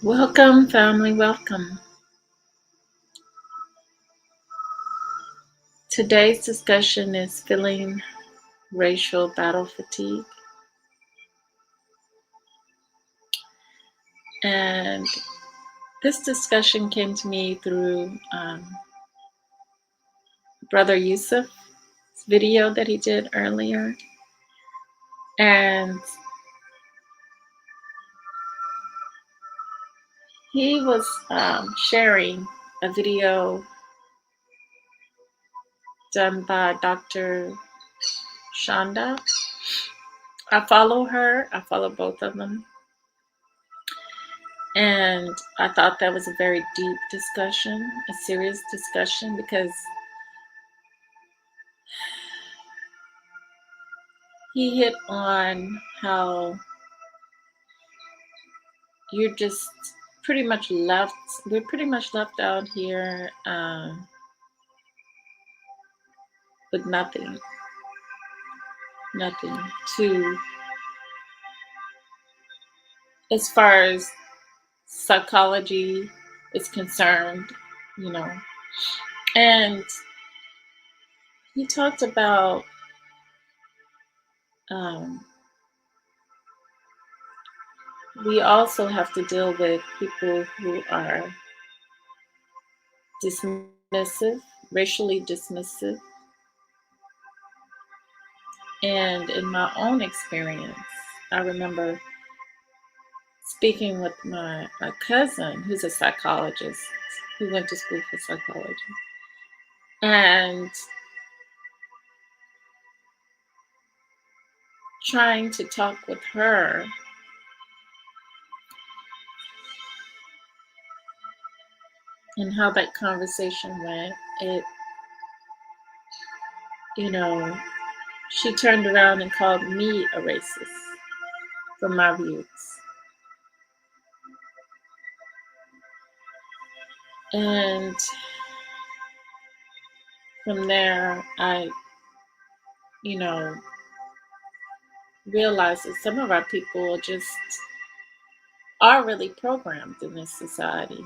Welcome, family, welcome. Today's discussion is feeling racial battle fatigue. And this discussion came to me through Brother Yusuf's video that he did earlier. And he was sharing a video done by Dr. Shonda. I follow her, I follow both of them. And I thought that was a very deep discussion, a serious discussion, because he hit on how you're just pretty much left, we're pretty much left out here with nothing to, as far as psychology is concerned, you know. And he talked about we also have to deal with people who are dismissive, racially dismissive. And in my own experience, I remember speaking with my cousin, who's a psychologist, who went to school for psychology. And trying to talk with her and how that conversation went, she turned around and called me a racist for my views. And from there, I, realized that some of our people are really programmed in this society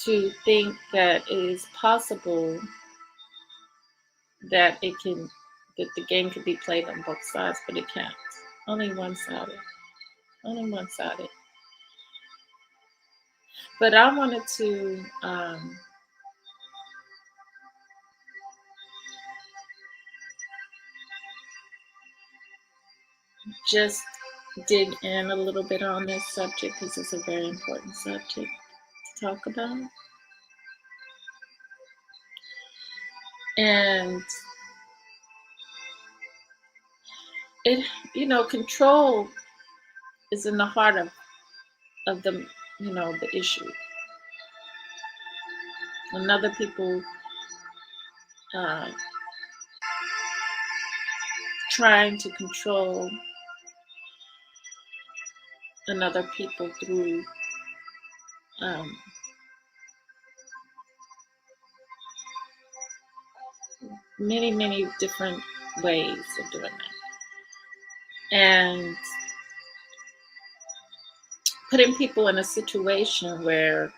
to think that it is possible that the game can be played on both sides, but it can't. Only one-sided. Only one-sided. But I wanted to just dig in a little bit on this subject because it's a very important subject to talk about. And control is in the heart of the issue. And other people trying to control another people through many, many different ways of doing that. And putting people in a situation where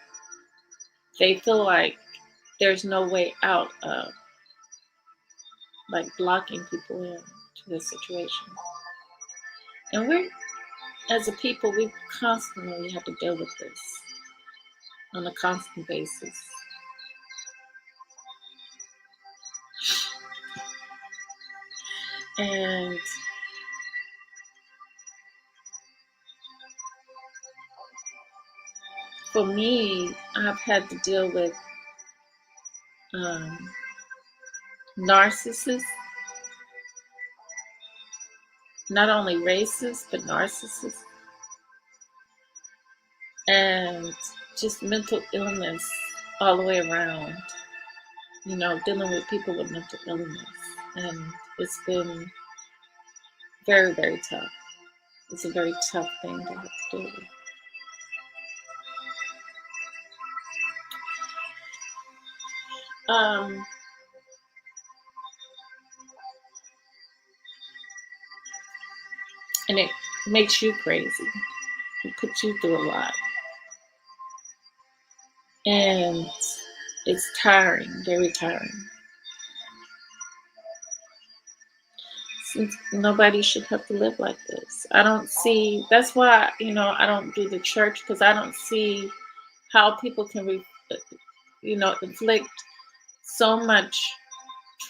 they feel like there's no way out of, like blocking people in to the situation. And as a people, we constantly have to deal with this on a constant basis. And for me, I've had to deal with narcissists, not only racist, but narcissists, and just mental illness all the way around, dealing with people with mental illness. And it's been very, very tough. It's a very tough thing to have to deal with. And it makes you crazy. It puts you through a lot. And it's tiring, very tiring. Since nobody should have to live like this. I don't see, that's why, I don't do the church, because I don't see how people can, inflict so much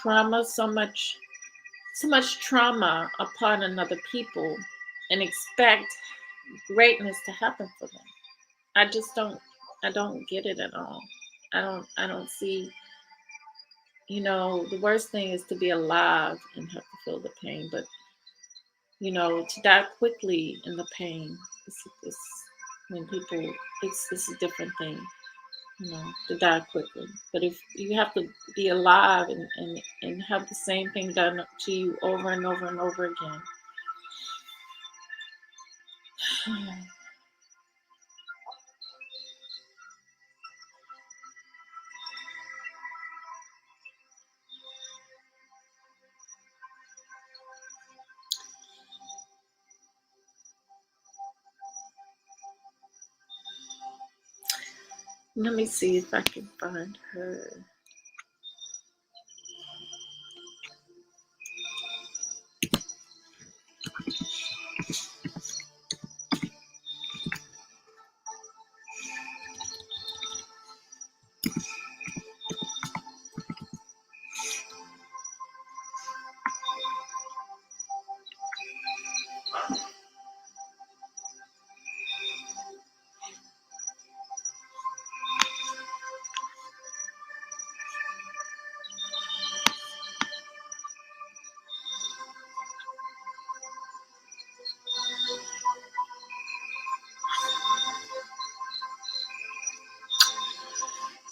trauma, so much trauma upon another people and expect greatness to happen for them. I don't get it at all. I don't see, the worst thing is to be alive and have to feel the pain, but to die quickly in the pain is when people, it's a different thing, to die quickly. But if you have to be alive and have the same thing done to you over and over and over again. Let me see if I can find her.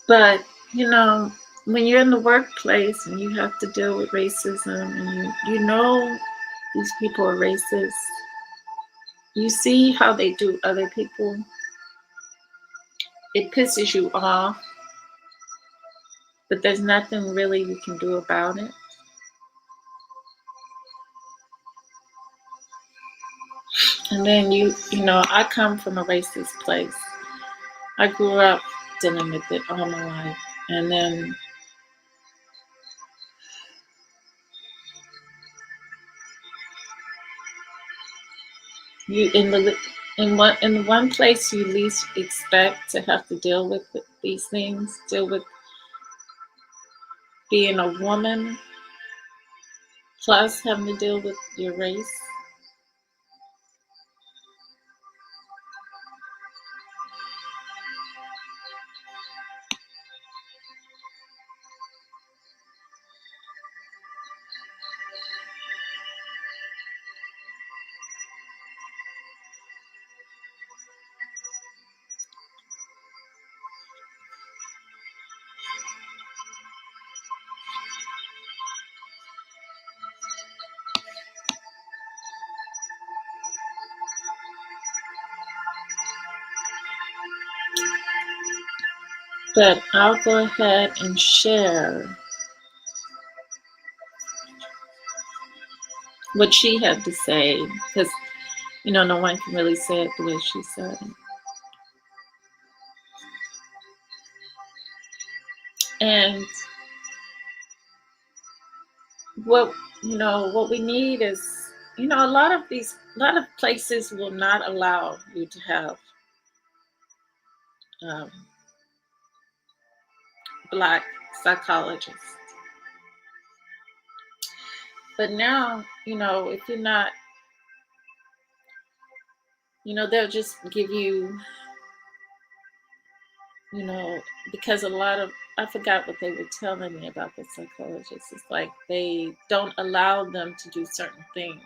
But, when you're in the workplace and you have to deal with racism and you know these people are racist, you see how they do other people, it pisses you off, but there's nothing really you can do about it. And then I come from a racist place. I grew up dealing with it all my life. And then you in the one place you least expect to have to deal with these things, deal with being a woman, plus having to deal with your race. But I'll go ahead and share what she had to say, because no one can really say it the way she said it. And what we need is, a lot of places will not allow you to have um, Black psychologists. But now, if you're not, they'll just give you, because a lot of, I forgot what they were telling me about the psychologists. It's like they don't allow them to do certain things.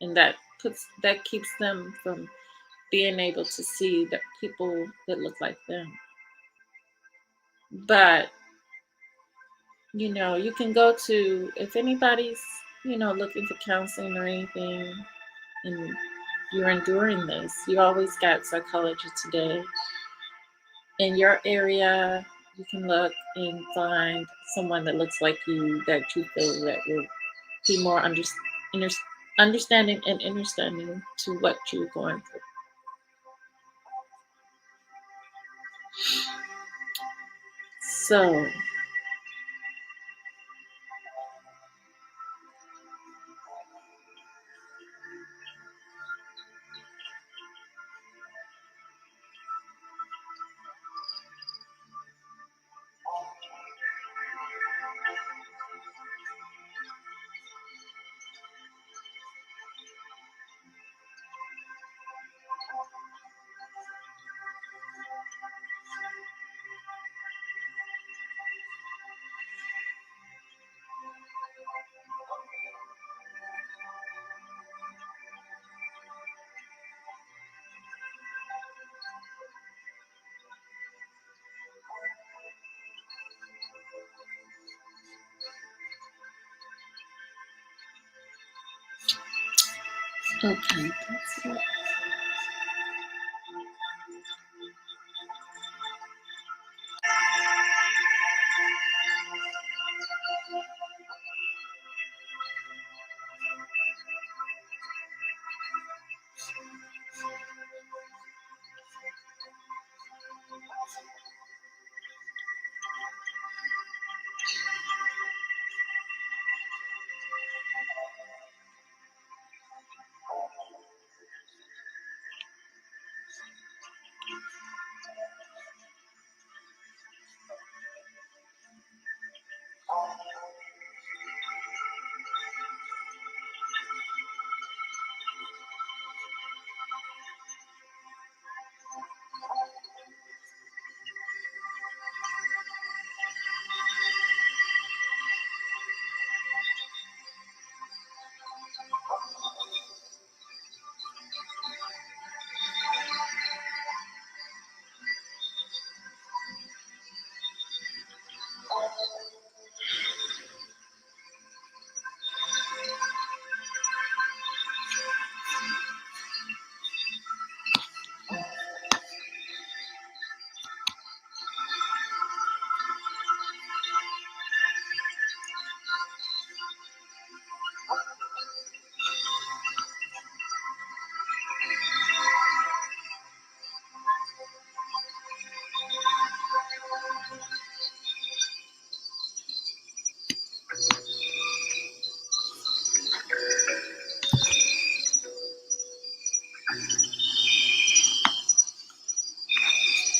And that keeps them from being able to see the people that look like them. But you can go to, if anybody's looking for counseling or anything, and you're enduring this, you always got Psychology Today in your area. You can look and find someone that looks like you, that you feel that will be more understanding and understanding to what you're going through. So, okay, that's it.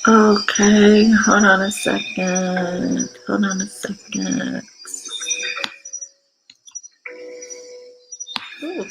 Okay, hold on a second. Hold on a second. Ooh.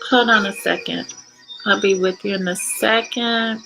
Hold on a second. I'll be with you in a second.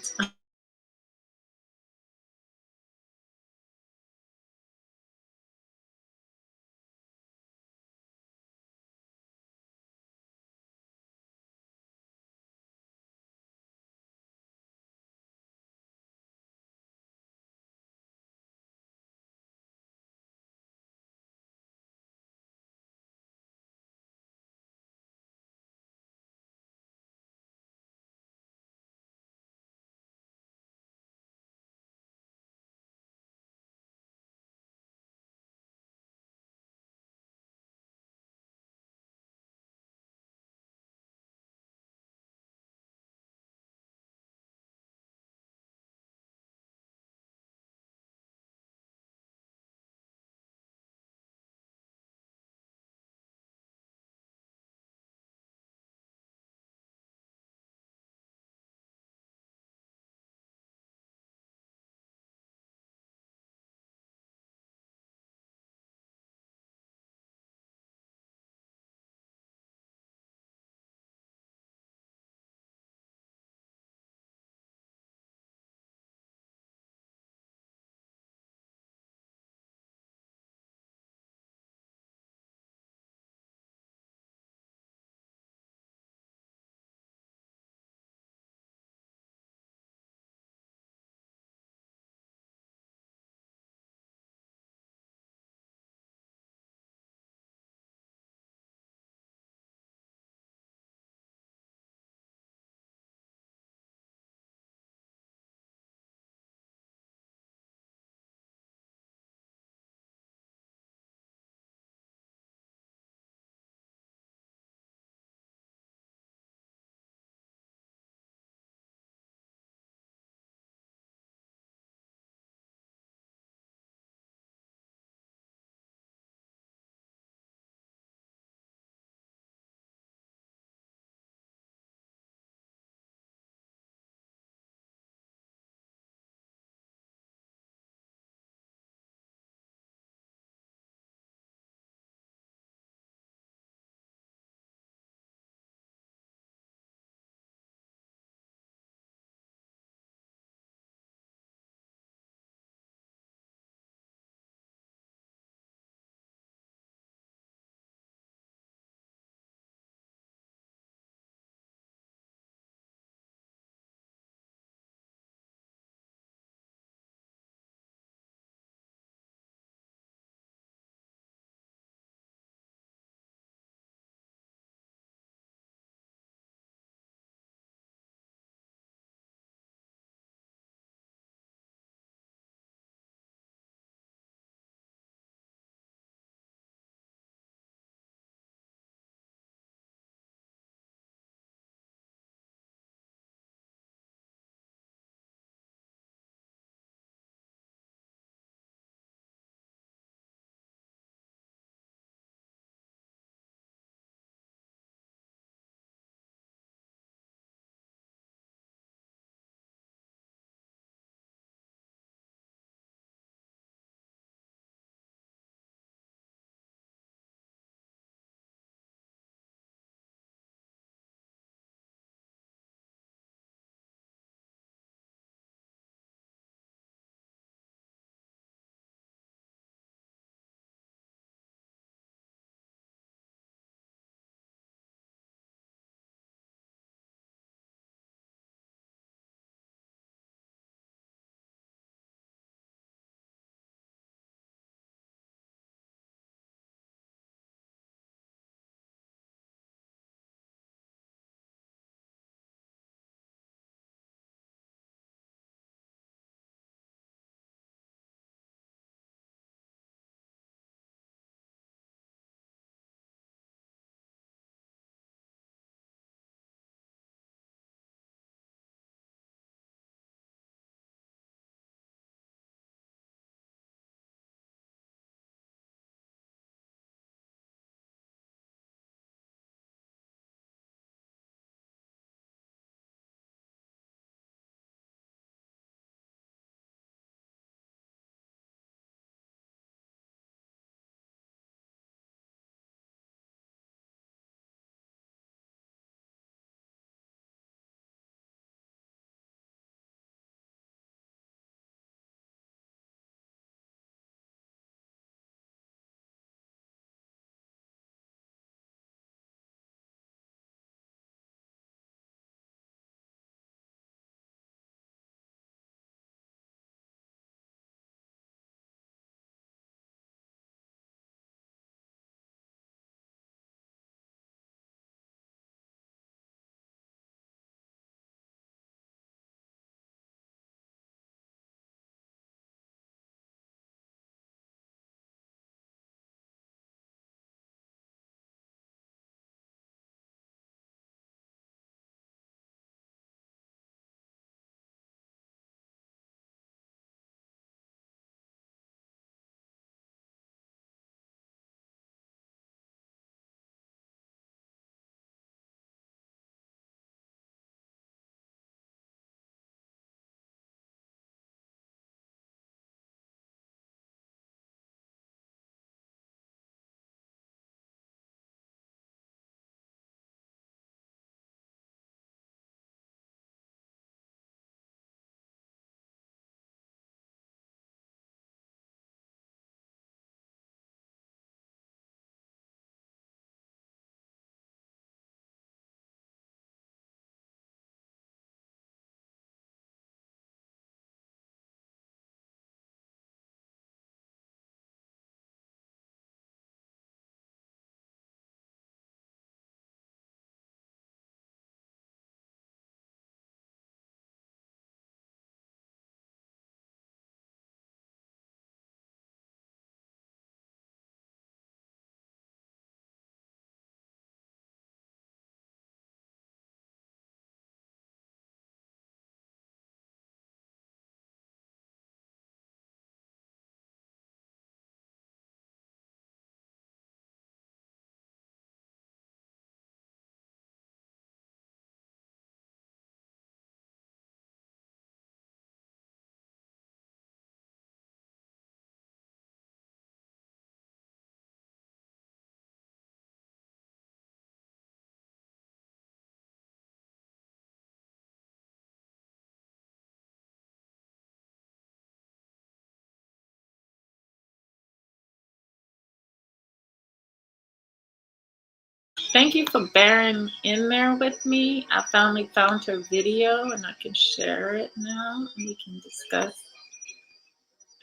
Thank you for bearing in there with me. I finally found her video and I can share it now and we can discuss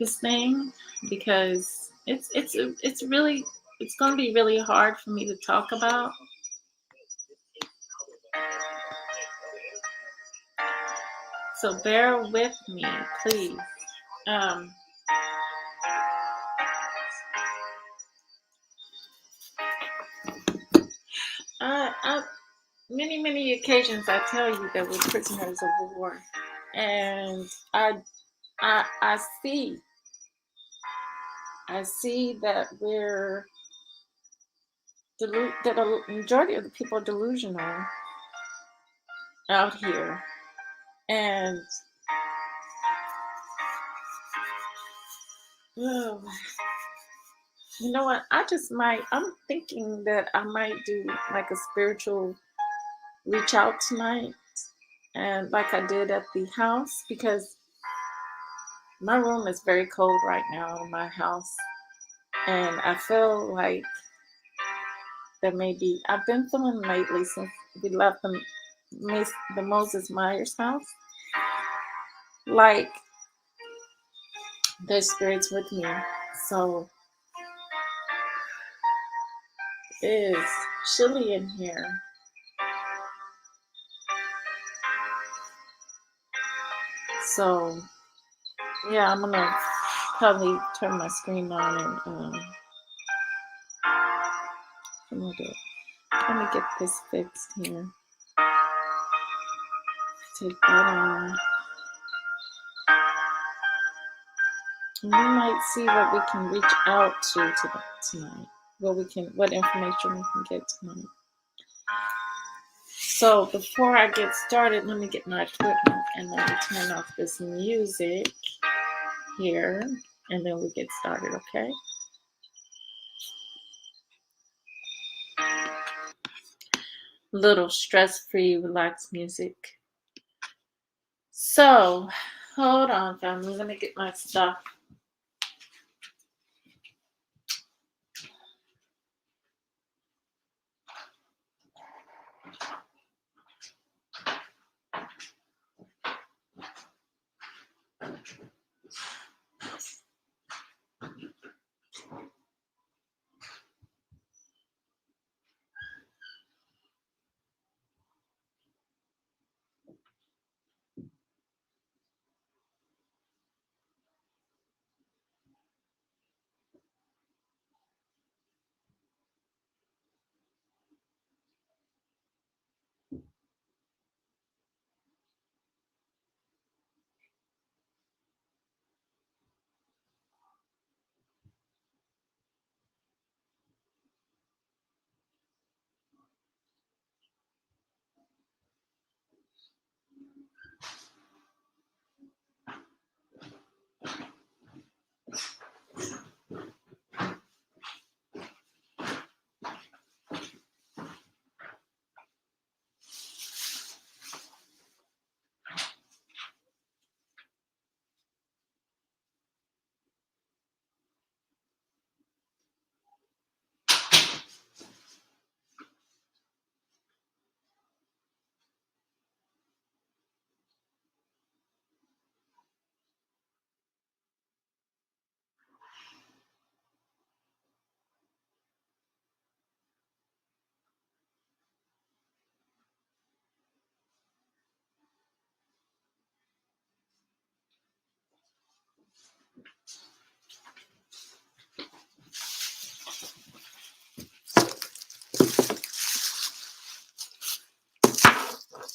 this thing because it's really it's going to be really hard for me to talk about. So bear with me, please. Um, I many occasions I tell you that we're prisoners of war, and I see that that a majority of the people are delusional out here, and oh, you know what? I'm thinking that I might do like a spiritual reach out tonight, and like I did at the house, because my room is very cold right now in my house, and I feel like there may be. I've been feeling lately since we left the Moses Myers house, like there's spirits with me. So it is chilly in here. So yeah, I'm gonna probably turn my screen on and let me get this fixed here. Take that on. And we might see what we can reach out to tonight. What information we can get tonight. So before I get started, let me get my equipment and let me turn off this music here, and then we get started, okay? Little stress-free, relaxed music. So, hold on, family. Let me get my stuff.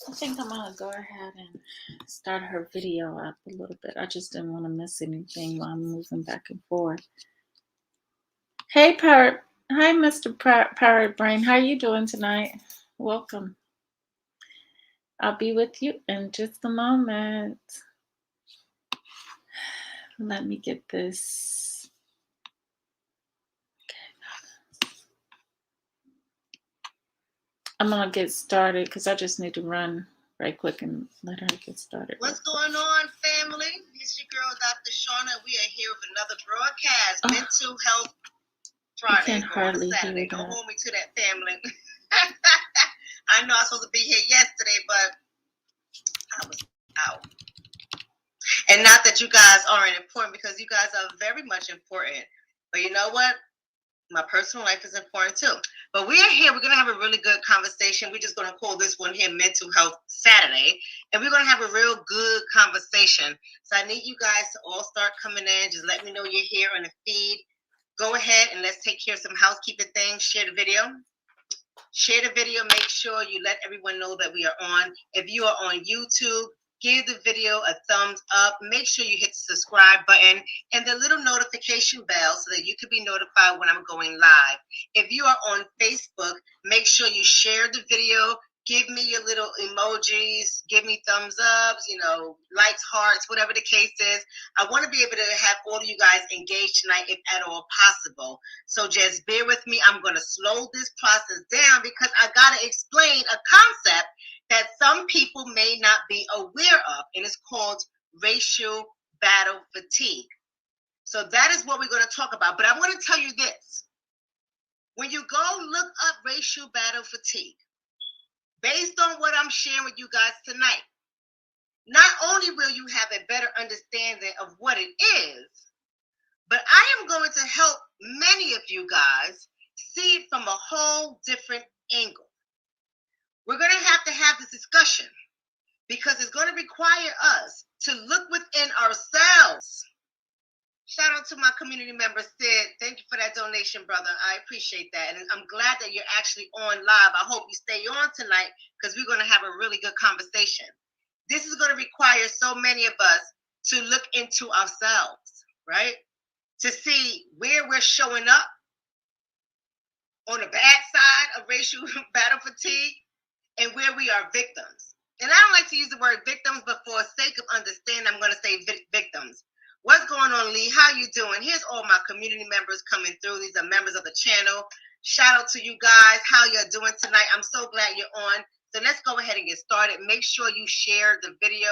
I think I'm gonna go ahead and start her video up a little bit. I just didn't want to miss anything while I'm moving back and forth. Hey, Parrot. Hi, Mr. Parrot Brain. How are you doing tonight? Welcome. I'll be with you in just a moment. Let me get this. I'm gonna get started because I just need to run right quick and let her get started. What's going on, family? It's your girl, Dr. Shauna. We are here with another broadcast, Mental Health Friday. I can hardly hear Saturday. that. Don't hold me to that, family. I know I was supposed to be here yesterday, but I was out. And not that you guys aren't important, because you guys are very much important. But you know what? My personal life is important too. But we are here. We're going to have a really good conversation. We're just going to call this one here Mental Health Saturday. And we're going to have a real good conversation. So I need you guys to all start coming in. Just let me know you're here on the feed. Go ahead and let's take care of some housekeeping things. Share the video. Share the video. Make sure you let everyone know that we are on. If you are on YouTube, give the video a thumbs up. Make sure you hit the subscribe button and the little notification bell so that you can be notified when I'm going live. If you are on Facebook, make sure you share the video. Give me your little emojis. Give me thumbs ups, likes, hearts, whatever the case is. I want to be able to have all of you guys engaged tonight if at all possible. So just bear with me. I'm going to slow this process down because I got to explain a concept that some people may not be aware of, and it's called racial battle fatigue. So that is what we're going to talk about. But I want to tell you this. When you go look up racial battle fatigue, based on what I'm sharing with you guys tonight, not only will you have a better understanding of what it is, but I am going to help many of you guys see it from a whole different angle. We're going to have this discussion because it's going to require us to look within ourselves. Shout out to my community member, Sid. Thank you for that donation, brother. I appreciate that. And I'm glad that you're actually on live. I hope you stay on tonight because we're going to have a really good conversation. This is going to require so many of us to look into ourselves, right? To see where we're showing up on the bad side of racial battle fatigue and where we are victims. And I don't like to use the word victims, but for sake of understanding, I'm going to say victims. What's going on, Lee? How you doing? Here's all my community members coming through. These are members of the channel. Shout out to you guys. How you're doing tonight? I'm so glad you're on. So let's go ahead and get started. Make sure you share the video.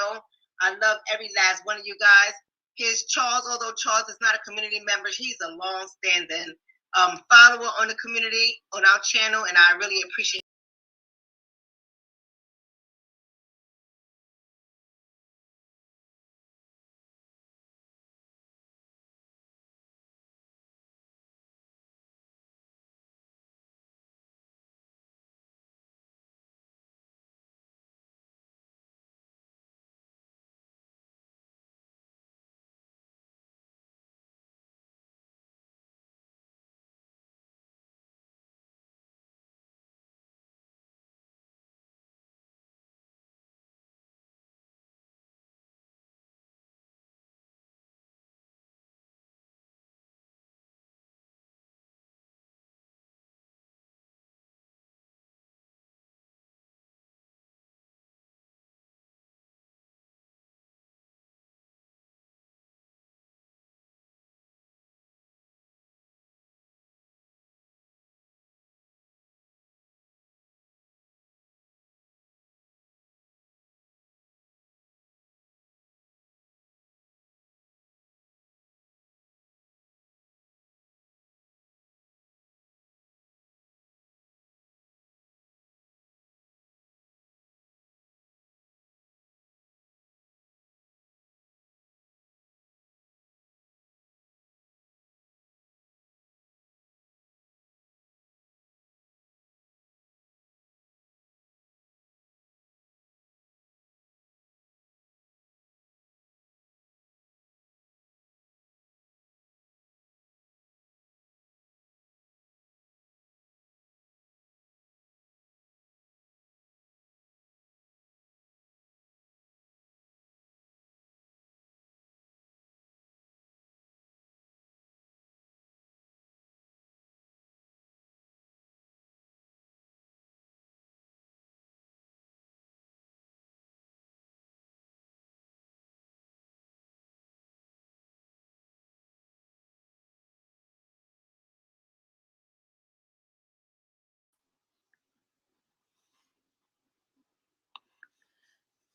I love every last one of you guys. Here's Charles. Although Charles is not a community member, he's a long-standing follower on the community, on our channel, and I really appreciate it.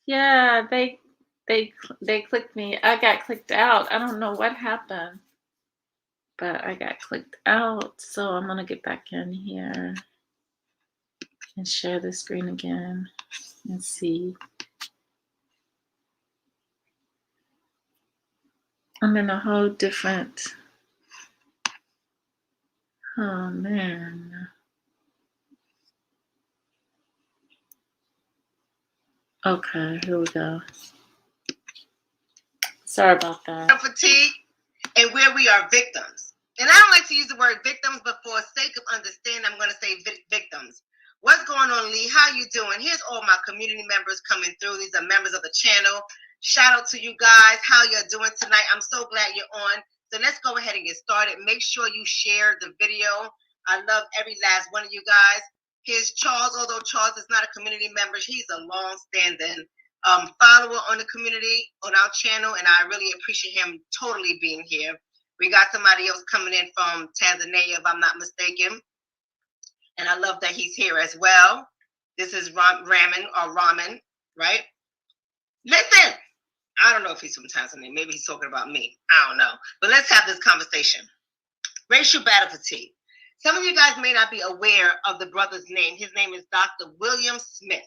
Yeah, they clicked me. I got clicked out. I don't know what happened, but I got clicked out. So I'm gonna get back in here. and share the screen again and see. I'm in a whole different, oh man. Okay, here we go. Sorry about that. Fatigue, and where we are victims. And I don't like to use the word victims, but for sake of understanding, I'm going to say victims. What's going on, Lee? How you doing? Here's all my community members coming through. These are members of the channel. Shout out to you guys. How you're doing tonight? I'm so glad you're on. So let's go ahead and get started. Make sure you share the video. I love every last one of you guys. Here's Charles. Although Charles is not a community member, he's a long-standing follower on the community, on our channel, and I really appreciate him totally being here. We got somebody else coming in from Tanzania, if I'm not mistaken, and I love that he's here as well. This is Ramen, right? Listen, I don't know if he's from Tanzania. Maybe he's talking about me. I don't know. But let's have this conversation. Racial battle fatigue. Some of you guys may not be aware of the brother's name. His name is Dr. William Smith.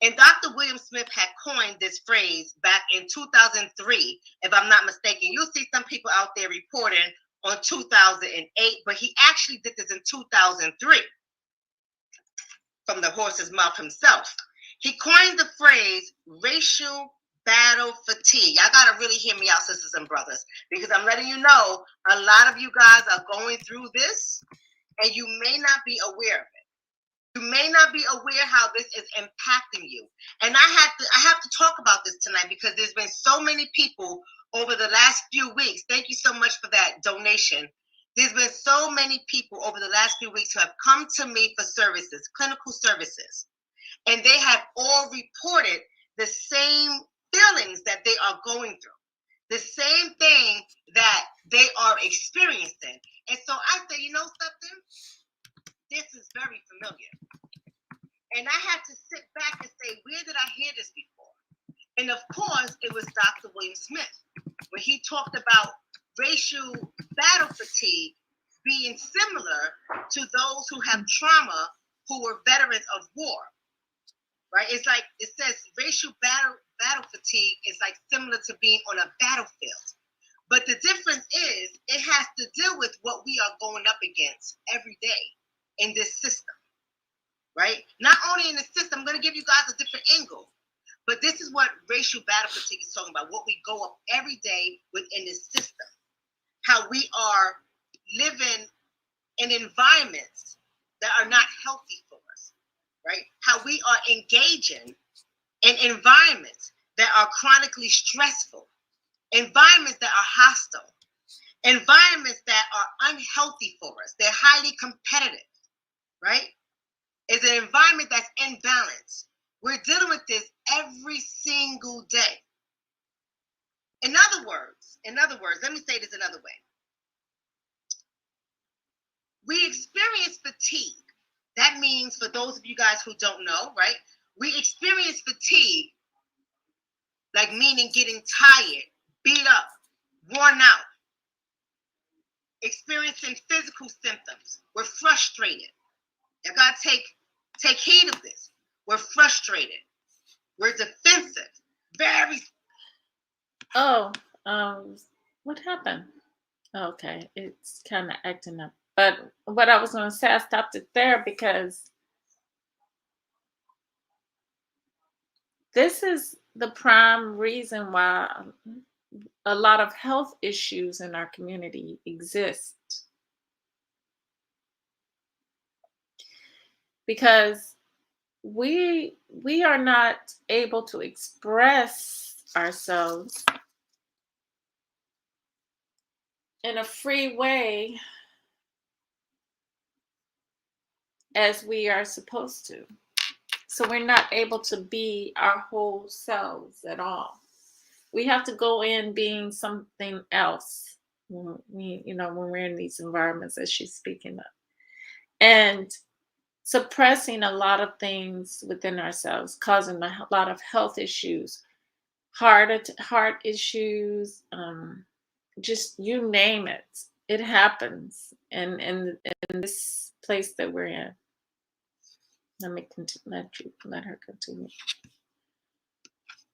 And Dr. William Smith had coined this phrase back in 2003, if I'm not mistaken. You'll see some people out there reporting on 2008, but he actually did this in 2003 from the horse's mouth himself. He coined the phrase racial battle fatigue. Y'all got to really hear me out, sisters and brothers, because I'm letting you know a lot of you guys are going through this, and you may not be aware of it. You may not be aware how this is impacting you. And I have to talk about this tonight because there's been so many people over the last few weeks. Thank you so much for that donation. There's been so many people over the last few weeks who have come to me for services, clinical services. And they have all reported the same feelings that they are going through, the same thing that they are experiencing. And so I say, you know something? This is very familiar. And I had to sit back and say, where did I hear this before? And of course, it was Dr. William Smith, when he talked about racial battle fatigue being similar to those who have trauma, who were veterans of war, right? It's like, it says racial battle fatigue is like similar to being on a battlefield. But the difference is it has to deal with what we are going up against every day in this system, right? Not only in the system, I'm going to give you guys a different angle, but this is what racial battle fatigue is talking about, what we go up every day within this system, how we are living in environments that are not healthy for us, right? How we are engaging in environments that are chronically stressful, environments that are hostile, environments that are unhealthy for us. They're highly competitive, right? It's an environment that's imbalanced. We're dealing with this every single day. In other words, let me say this another way. We experience fatigue. That means, for those of you guys who don't know, right? We experience fatigue, like meaning getting tired, beat up, worn out, experiencing physical symptoms. We're frustrated. You gotta take heed of this. We're frustrated. We're defensive. Very. What happened? Okay, it's kind of acting up. But what I was going to say, I stopped it there because this is the prime reason why a lot of health issues in our community exist. Because we are not able to express ourselves in a free way as we are supposed to. So we're not able to be our whole selves at all. We have to go in being something else when we're in these environments that she's speaking of. And suppressing a lot of things within ourselves, causing a lot of health issues, heart issues, just you name it. It happens in this place that we're in. Let her continue.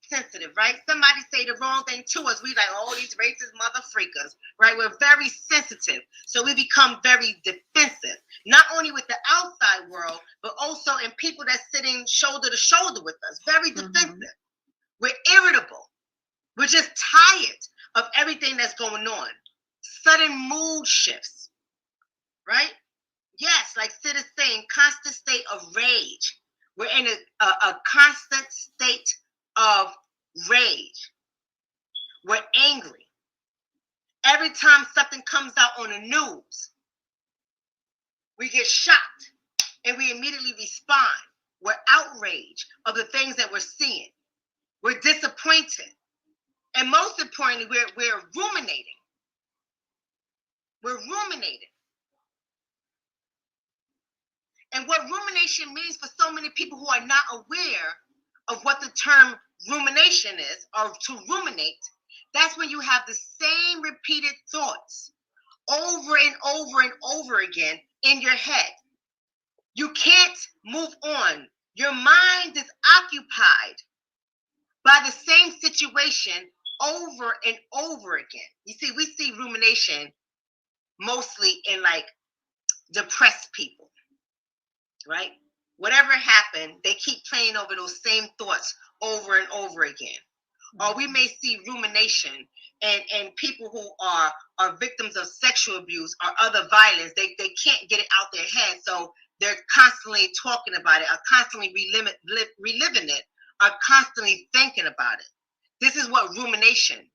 Sensitive, right? Somebody say the wrong thing to us, we like, oh, these racist mother freakers, right? We're very sensitive, so we become very defensive, not only with the outside world, but also in people that's sitting shoulder to shoulder with us. Very defensive. We're irritable. We're just tired of everything that's going on. Sudden mood shifts, right? Yes, like Sid is saying, constant state of rage. We're in a constant state of rage. We're angry. Every time something comes out on the news, we get shocked and we immediately respond. We're outraged of the things that we're seeing. We're disappointed. And most importantly, we're ruminating. We're ruminating. And what rumination means for so many people who are not aware of what the term rumination is, or to ruminate, that's when you have the same repeated thoughts over and over and over again in your head. You can't move on. Your mind is occupied by the same situation over and over again. You see, we see rumination mostly in like depressed people, right? Whatever happened, they keep playing over those same thoughts over and over again. Or we may see rumination and people who are victims of sexual abuse or other violence. They can't get it out their head, so they're constantly talking about it, are constantly reliving it, are constantly thinking about it. This is what rumination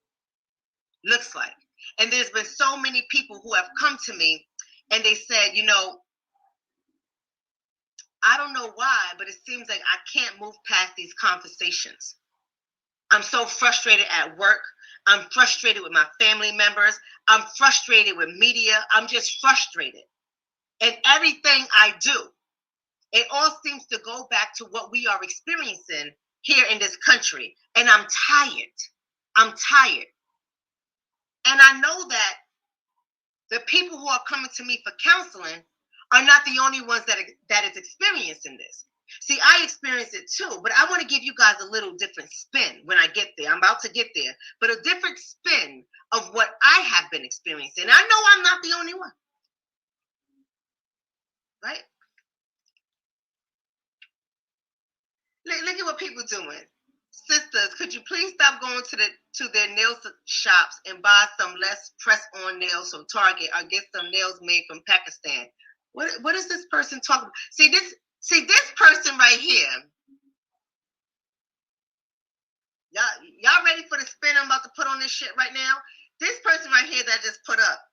looks like. And there's been so many people who have come to me and they said, you know, I don't know why, but it seems like I can't move past these conversations. I'm so frustrated at work. I'm frustrated with my family members. I'm frustrated with media. I'm just frustrated. And everything I do, it all seems to go back to what we are experiencing here in this country. And I'm tired. I'm tired. And I know that the people who are coming to me for counseling are not the only ones that is experiencing this. See, I experience it too, but I want to give you guys a little different spin when I get there. I'm about to get there, but a different spin of what I have been experiencing. I know I'm not the only one, right? Look at what people are doing. Sisters, could you please stop going to their nail shops and buy some less press-on nails from Target or get some nails made from Pakistan? What is this person talking about? See this person right here. Y'all ready for the spin I'm about to put on this shit right now? This person right here that I just put up,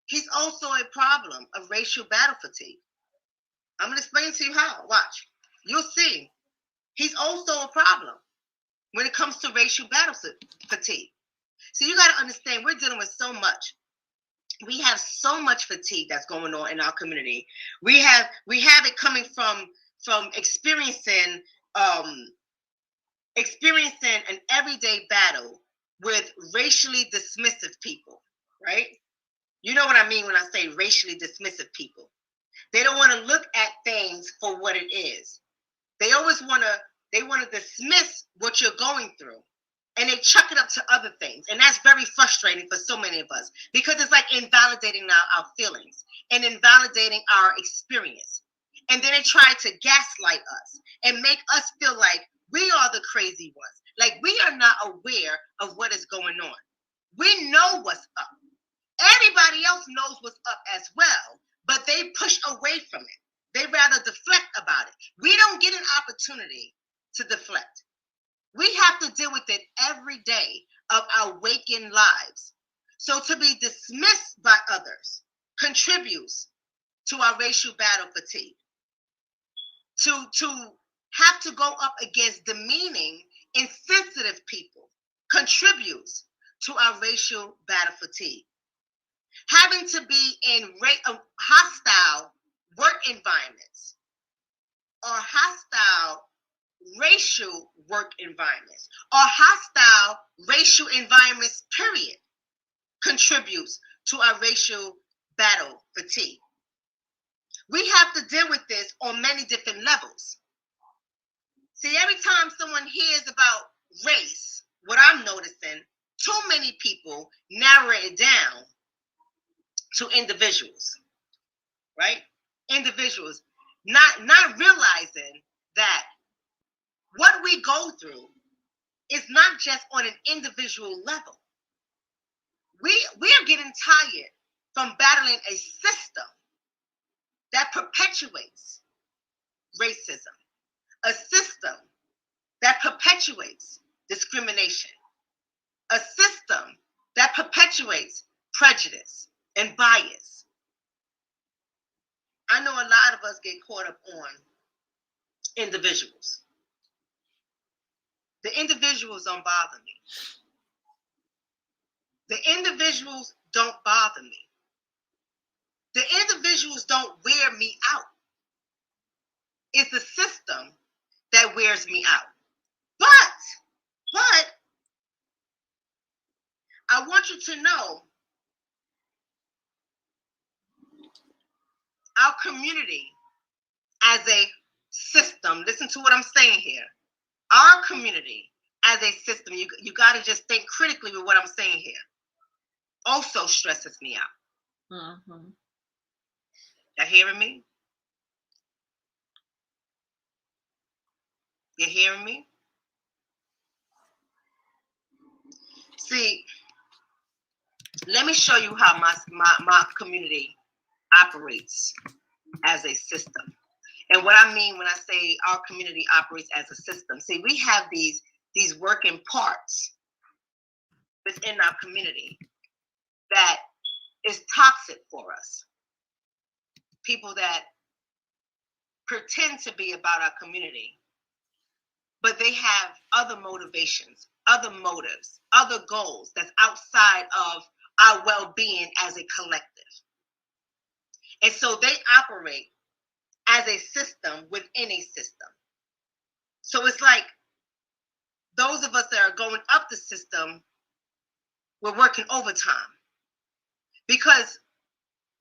he's also a problem of racial battle fatigue. I'm going to explain to you how. Watch. You'll see. He's also a problem when it comes to racial battle fatigue. So you got to understand, we're dealing with so much. We have so much fatigue that's going on in our community. We have it coming from experiencing an everyday battle with racially dismissive people, right? You know what I mean when I say racially dismissive people. They don't want to look at things for what it is. They always want to dismiss what you're going through, and they chuck it up to other things. And that's very frustrating for so many of us because it's like invalidating our feelings and invalidating our experience. And then they try to gaslight us and make us feel like we are the crazy ones. Like we are not aware of what is going on. We know what's up. Everybody else knows what's up as well, but they push away from it. They rather deflect about it. We don't get an opportunity to deflect. We have to deal with it every day of our waking lives. So to be dismissed by others contributes to our racial battle fatigue. To have to go up against demeaning, insensitive people contributes to our racial battle fatigue. Having to be in hostile work environments or hostile racial work environments or hostile racial environments, period, contributes to our racial battle fatigue. We have to deal with this on many different levels. See, every time someone hears about race, what I'm noticing, too many people narrow it down to individuals, right? Individuals, not realizing that what we go through is not just on an individual level. We are getting tired from battling a system that perpetuates racism, a system that perpetuates discrimination, a system that perpetuates prejudice and bias. I know a lot of us get caught up on individuals. The individuals don't bother me. The individuals don't bother me. The individuals don't wear me out. It's the system that wears me out. But I want you to know our community as a system. Listen to what I'm saying here. Our community as a system, you got to just think critically with what I'm saying here, also stresses me out. Mm-hmm. Y'all hearing me? You hearing me? See, let me show you how my community operates as a system. And what I mean when I say our community operates as a system, see, we have these working parts within our community that is toxic for us. People that pretend to be about our community, but they have other motivations, other motives, other goals that's outside of our well-being as a collective. And so they operate as a system within a system. So it's like those of us that are going up the system, we're working overtime because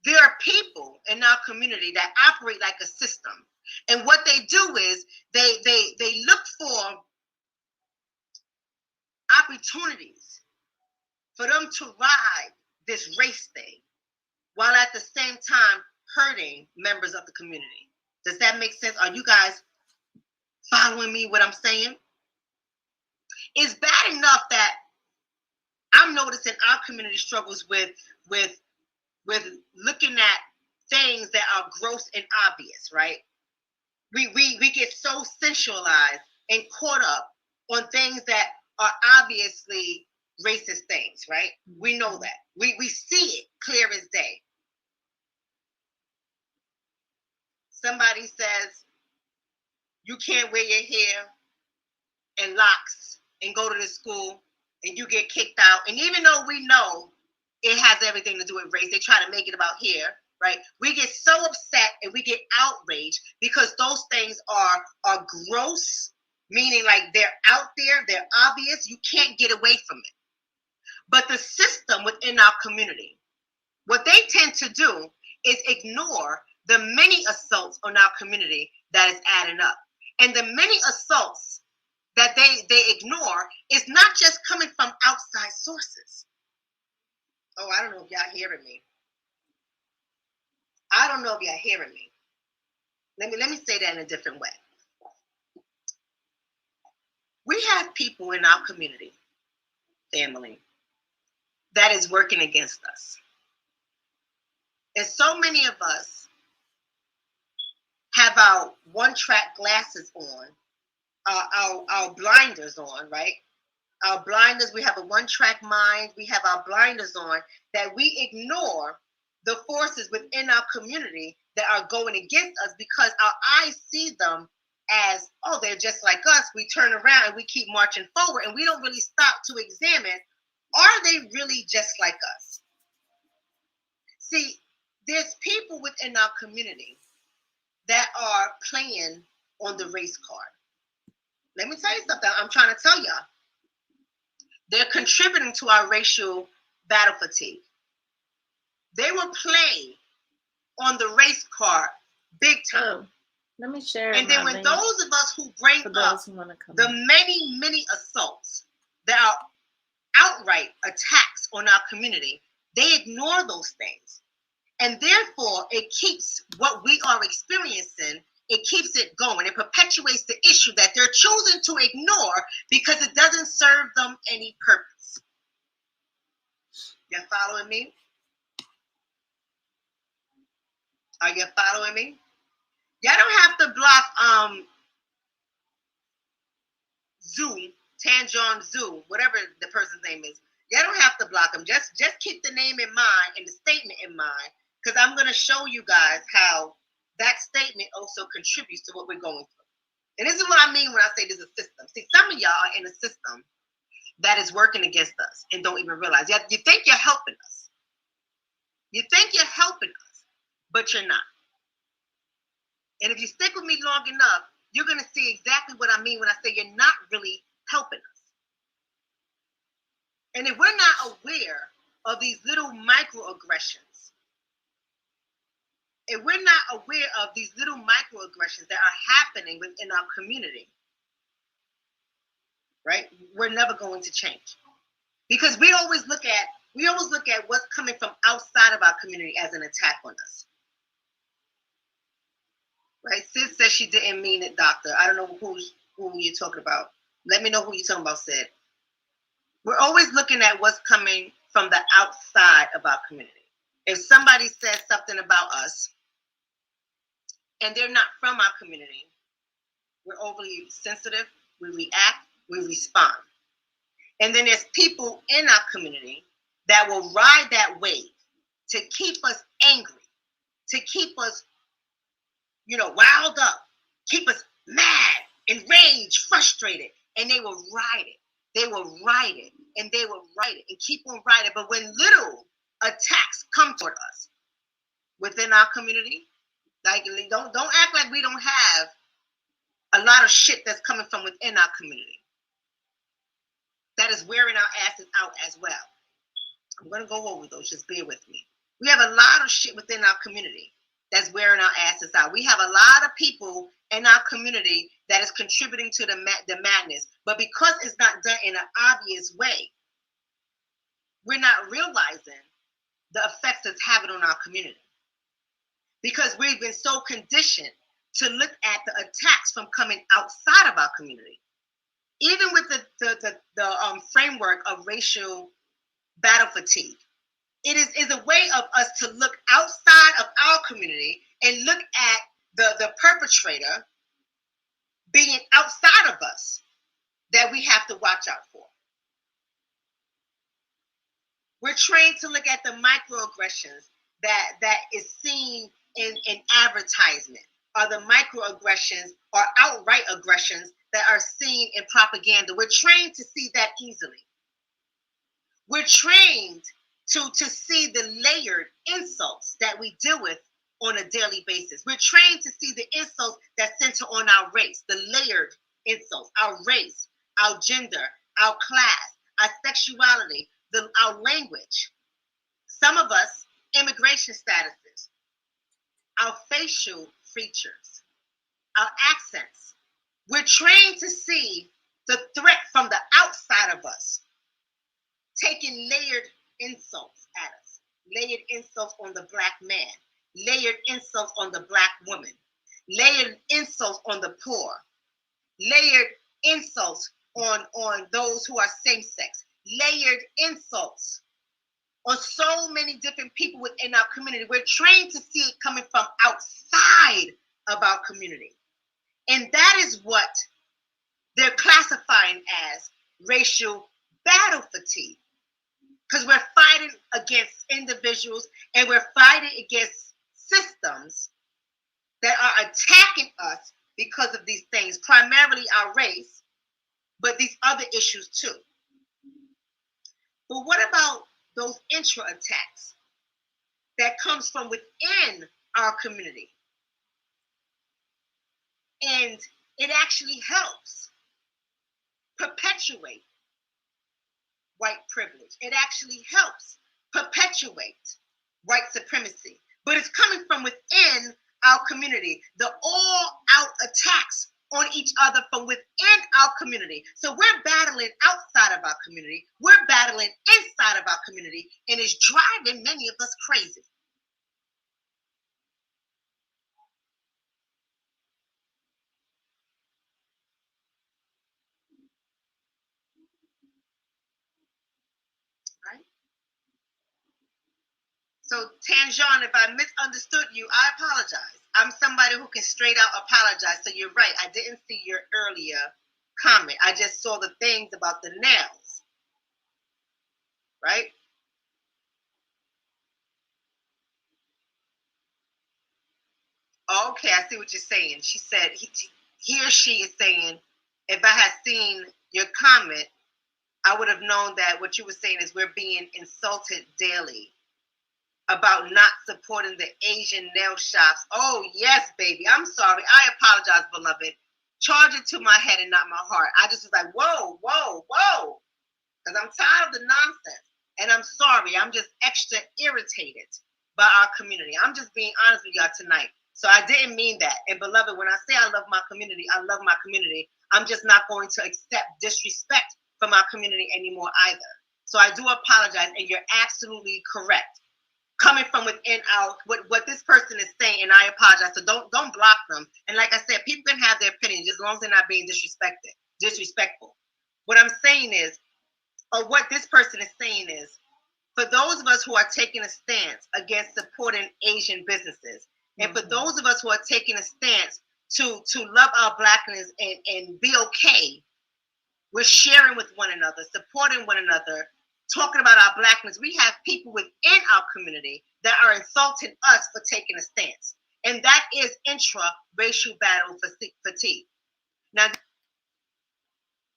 there are people in our community that operate like a system. And what they do is they look for opportunities for them to ride this race thing while at the same time hurting members of the community. Does that make sense? Are you guys following me what I'm saying? It's bad enough that I'm noticing our community struggles with looking at things that are gross and obvious, right? We get so sensualized and caught up on things that are obviously racist things, right? We know that. We see it clear as day. Somebody says you can't wear your hair in locks and go to the school and you get kicked out. And even though we know it has everything to do with race, they try to make it about hair, right? We get so upset and we get outraged because those things are gross, meaning like they're out there, they're obvious, you can't get away from it. But the system within our community, what they tend to do is ignore the many assaults on our community that is adding up. And the many assaults that they ignore is not just coming from outside sources. Oh, I don't know if y'all hearing me. I don't know if y'all hearing me. Let me say that in a different way. We have people in our community, family, that is working against us. And so many of us have our one-track glasses on, our blinders on, right? Our blinders, we have a one-track mind, we have our blinders on, that we ignore the forces within our community that are going against us because our eyes see them as, oh, they're just like us. We turn around and we keep marching forward and we don't really stop to examine, are they really just like us? See, there's people within our community that are playing on the race card. Let me tell you something. I'm trying to tell y'all. They're contributing to our racial battle fatigue. They will play on the race card Big time. Oh, let me share. And then when those of us who bring up the many assaults that are outright attacks on our community, they ignore those things. And therefore, it keeps what we are experiencing, it keeps it going. It perpetuates the issue that they're choosing to ignore because it doesn't serve them any purpose. You following me? Are you following me? Y'all don't have to block Tanjon Zoo, whatever the person's name is. Y'all don't have to block them. Just keep the name in mind and the statement in mind, because I'm going to show you guys how that statement also contributes to what we're going through. And this is what I mean when I say there's a system. See, some of y'all are in a system that is working against us and don't even realize. You think you're helping us. You think you're helping us, but you're not. And if you stick with me long enough, you're going to see exactly what I mean when I say you're not really helping us. And if we're not aware of these little microaggressions, that are happening within our community, right, we're never going to change. Because we always look at what's coming from outside of our community as an attack on us. Right? Sid says she didn't mean it, doctor. I don't know who you're talking about. Let me know who you're talking about, Sid. We're always looking at what's coming from the outside of our community. If somebody says something about us and they're not from our community, we're overly sensitive, we react, we respond. And then there's people in our community that will ride that wave to keep us angry, to keep us, riled up, keep us mad, enraged, frustrated, and they will ride it. They will ride it, and they will ride it, and keep on riding. But when little attacks come toward us within our community, like don't act like we don't have a lot of shit that's coming from within our community that is wearing our asses out as well. I'm going to go over those. Just bear with me. We have a lot of shit within our community that's wearing our asses out. We have a lot of people in our community that is contributing to the madness. But because it's not done in an obvious way, we're not realizing the effects it's having on our community. Because we've been so conditioned to look at the attacks from coming outside of our community. Even with the framework of racial battle fatigue. It is a way of us to look outside of our community and look at the perpetrator being outside of us that we have to watch out for. We're trained to look at the microaggressions that is seen in advertisement, or the microaggressions or outright aggressions that are seen in propaganda. We're trained to see that easily. We're trained to see the layered insults that we deal with on a daily basis. We're trained to see the insults that center on our race, the layered insults, our race, our gender, our class, our sexuality, our language. Some of us, immigration statuses, our facial features, our accents. We're trained to see the threat from the outside of us, taking layered insults at us, layered insults on the Black man, layered insults on the Black woman, layered insults on the poor, layered insults on those who are same-sex, layered insults on so many different people within our community. We're trained to see it coming from outside of our community. And that is what they're classifying as racial battle fatigue. Because we're fighting against individuals and we're fighting against systems that are attacking us because of these things, primarily our race, but these other issues too. But what about those intra attacks that comes from within our community? And it actually helps perpetuate white privilege. It actually helps perpetuate white supremacy. But it's coming from within our community, the all-out attacks on each other from within our community. So we're battling outside of our community. We're battling inside of our community, and it's driving many of us crazy. Right? So, Tanjan, if I misunderstood you, I apologize. I'm somebody who can straight out apologize. So you're right. I didn't see your earlier comment. I just saw the things about the nails. Right? Okay, I see what you're saying. She said, he or she is saying, if I had seen your comment, I would have known that what you were saying is we're being insulted daily about not supporting the Asian nail shops. Oh, yes, baby. I'm sorry. I apologize, beloved. Charge it to my head and not my heart. I just was like, whoa, whoa, whoa. Because I'm tired of the nonsense. And I'm sorry. I'm just extra irritated by our community. I'm just being honest with y'all tonight. So I didn't mean that. And beloved, when I say I love my community, I love my community. I'm just not going to accept disrespect from our community anymore either. So I do apologize, and you're absolutely correct. Coming from within our what this person is saying, and I apologize. So don't block them. And like I said, people can have their opinions as long as they're not being disrespectful. What I'm saying is, or what this person is saying is, for those of us who are taking a stance against supporting Asian businesses, and for those of us who are taking a stance to love our blackness and be okay with sharing with one another, supporting one another, talking about our blackness, we have people within our community that are insulting us for taking a stance. And that is intra-racial battle fatigue. Now,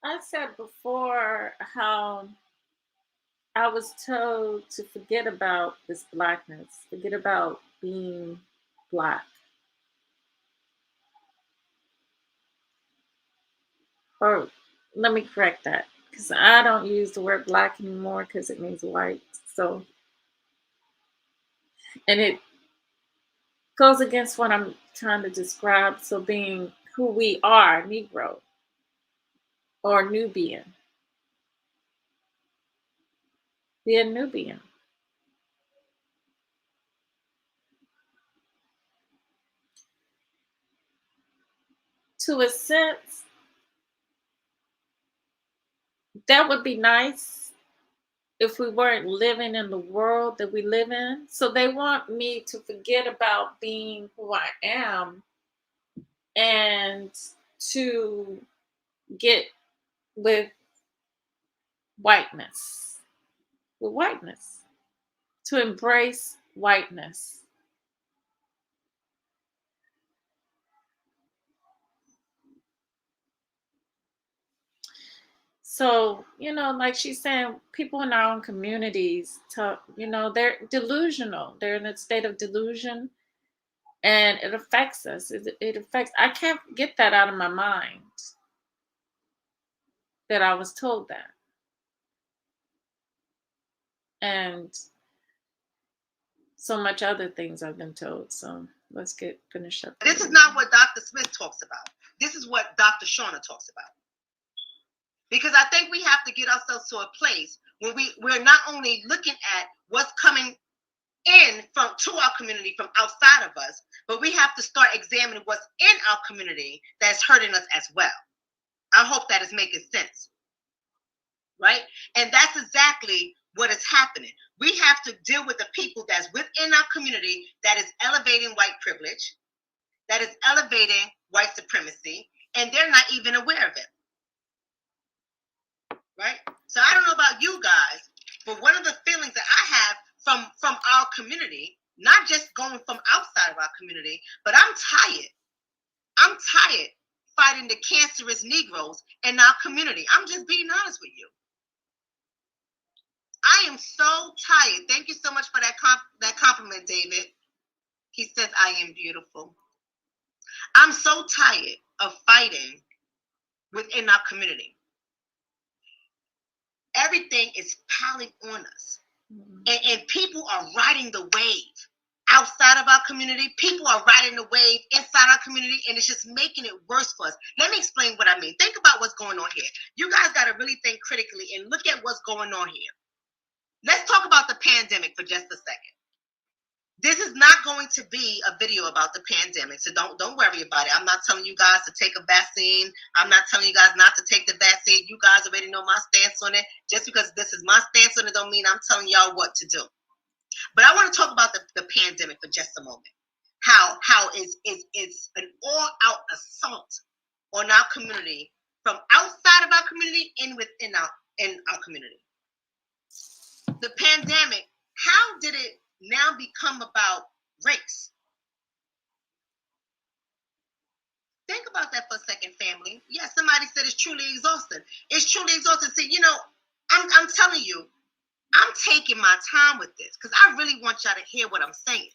I said before how I was told to forget about this blackness, forget about being black. Or let me correct that, because I don't use the word black anymore because it means white. So, and it goes against what I'm trying to describe. So, being who we are, Negro or Nubian, be a Nubian. To a sense, that would be nice if we weren't living in the world that we live in. So they want me to forget about being who I am and to get with whiteness, to embrace whiteness. So, like she's saying, people in our own communities, they're delusional. They're in a state of delusion, and it affects us. It affects, I can't get that out of my mind that I was told that. And so much other things I've been told. So let's finish up. This is not what Dr. Smith talks about. This is what Dr. Shauna talks about. Because I think we have to get ourselves to a place where we're not only looking at what's coming in to our community from outside of us, but we have to start examining what's in our community that's hurting us as well. I hope that is making sense. Right? And that's exactly what is happening. We have to deal with the people that's within our community that is elevating white privilege, that is elevating white supremacy, and they're not even aware of it. Right? So I don't know about you guys, but one of the feelings that I have from our community, not just going from outside of our community, but I'm tired. I'm tired fighting the cancerous Negroes in our community. I'm just being honest with you. I am so tired. Thank you so much for that compliment, David. He says I am beautiful. I'm so tired of fighting within our community. Everything is piling on us. And people are riding the wave. outside of our community. People are riding the wave inside our community, and it's just making it worse for us. Let me explain what I mean. Think about what's going on here. You guys got to really think critically and look at what's going on here. Let's talk about the pandemic for just a second. This is not going to be a video about the pandemic, so don't worry about it. I'm not telling you guys to take a vaccine. I'm not telling you guys not to take the vaccine. You guys already know my stance on it. Just because this is my stance on it don't mean I'm telling y'all what to do. But I want to talk about the pandemic for just a moment. How it's an all-out assault on our community, from outside of our community and within our community. The pandemic, how did it now become about race? Think about that for a second, family. Yes, somebody said it's truly exhausting. It's truly exhausting. See, I'm telling you, I'm taking my time with this because I really want y'all to hear what I'm saying.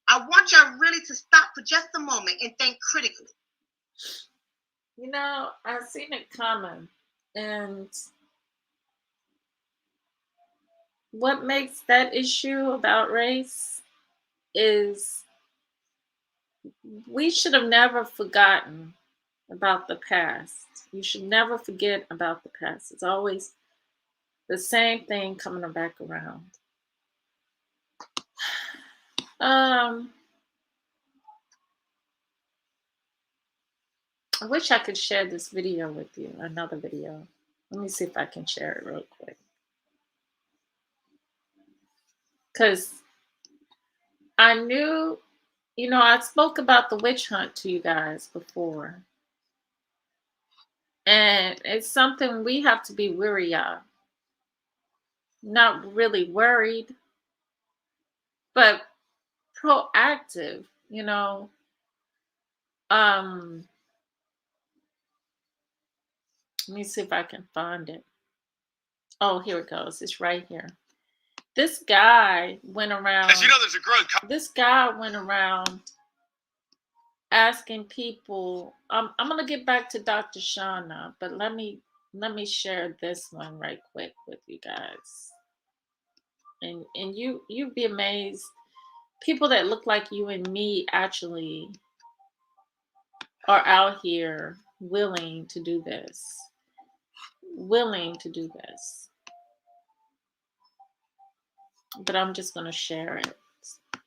I want y'all really to stop for just a moment and think critically. I've seen it coming, and what makes that issue about race is we should have never forgotten about the past. You should never forget about the past. It's always the same thing coming back around. I wish I could share this video with you, another video. Let me see if I can share it real quick. Because I knew, I spoke about the witch hunt to you guys before. And it's something we have to be wary of. Not really worried, but proactive, Let me see if I can find it. Oh, here it goes. It's right here. This guy went around. As you know, there's a growing. This guy went around asking people. I'm gonna get back to Dr. Shauna, but let me share this one right quick with you guys. And you'd be amazed. People that look like you and me actually are out here willing to do this. But I'm just going to share it.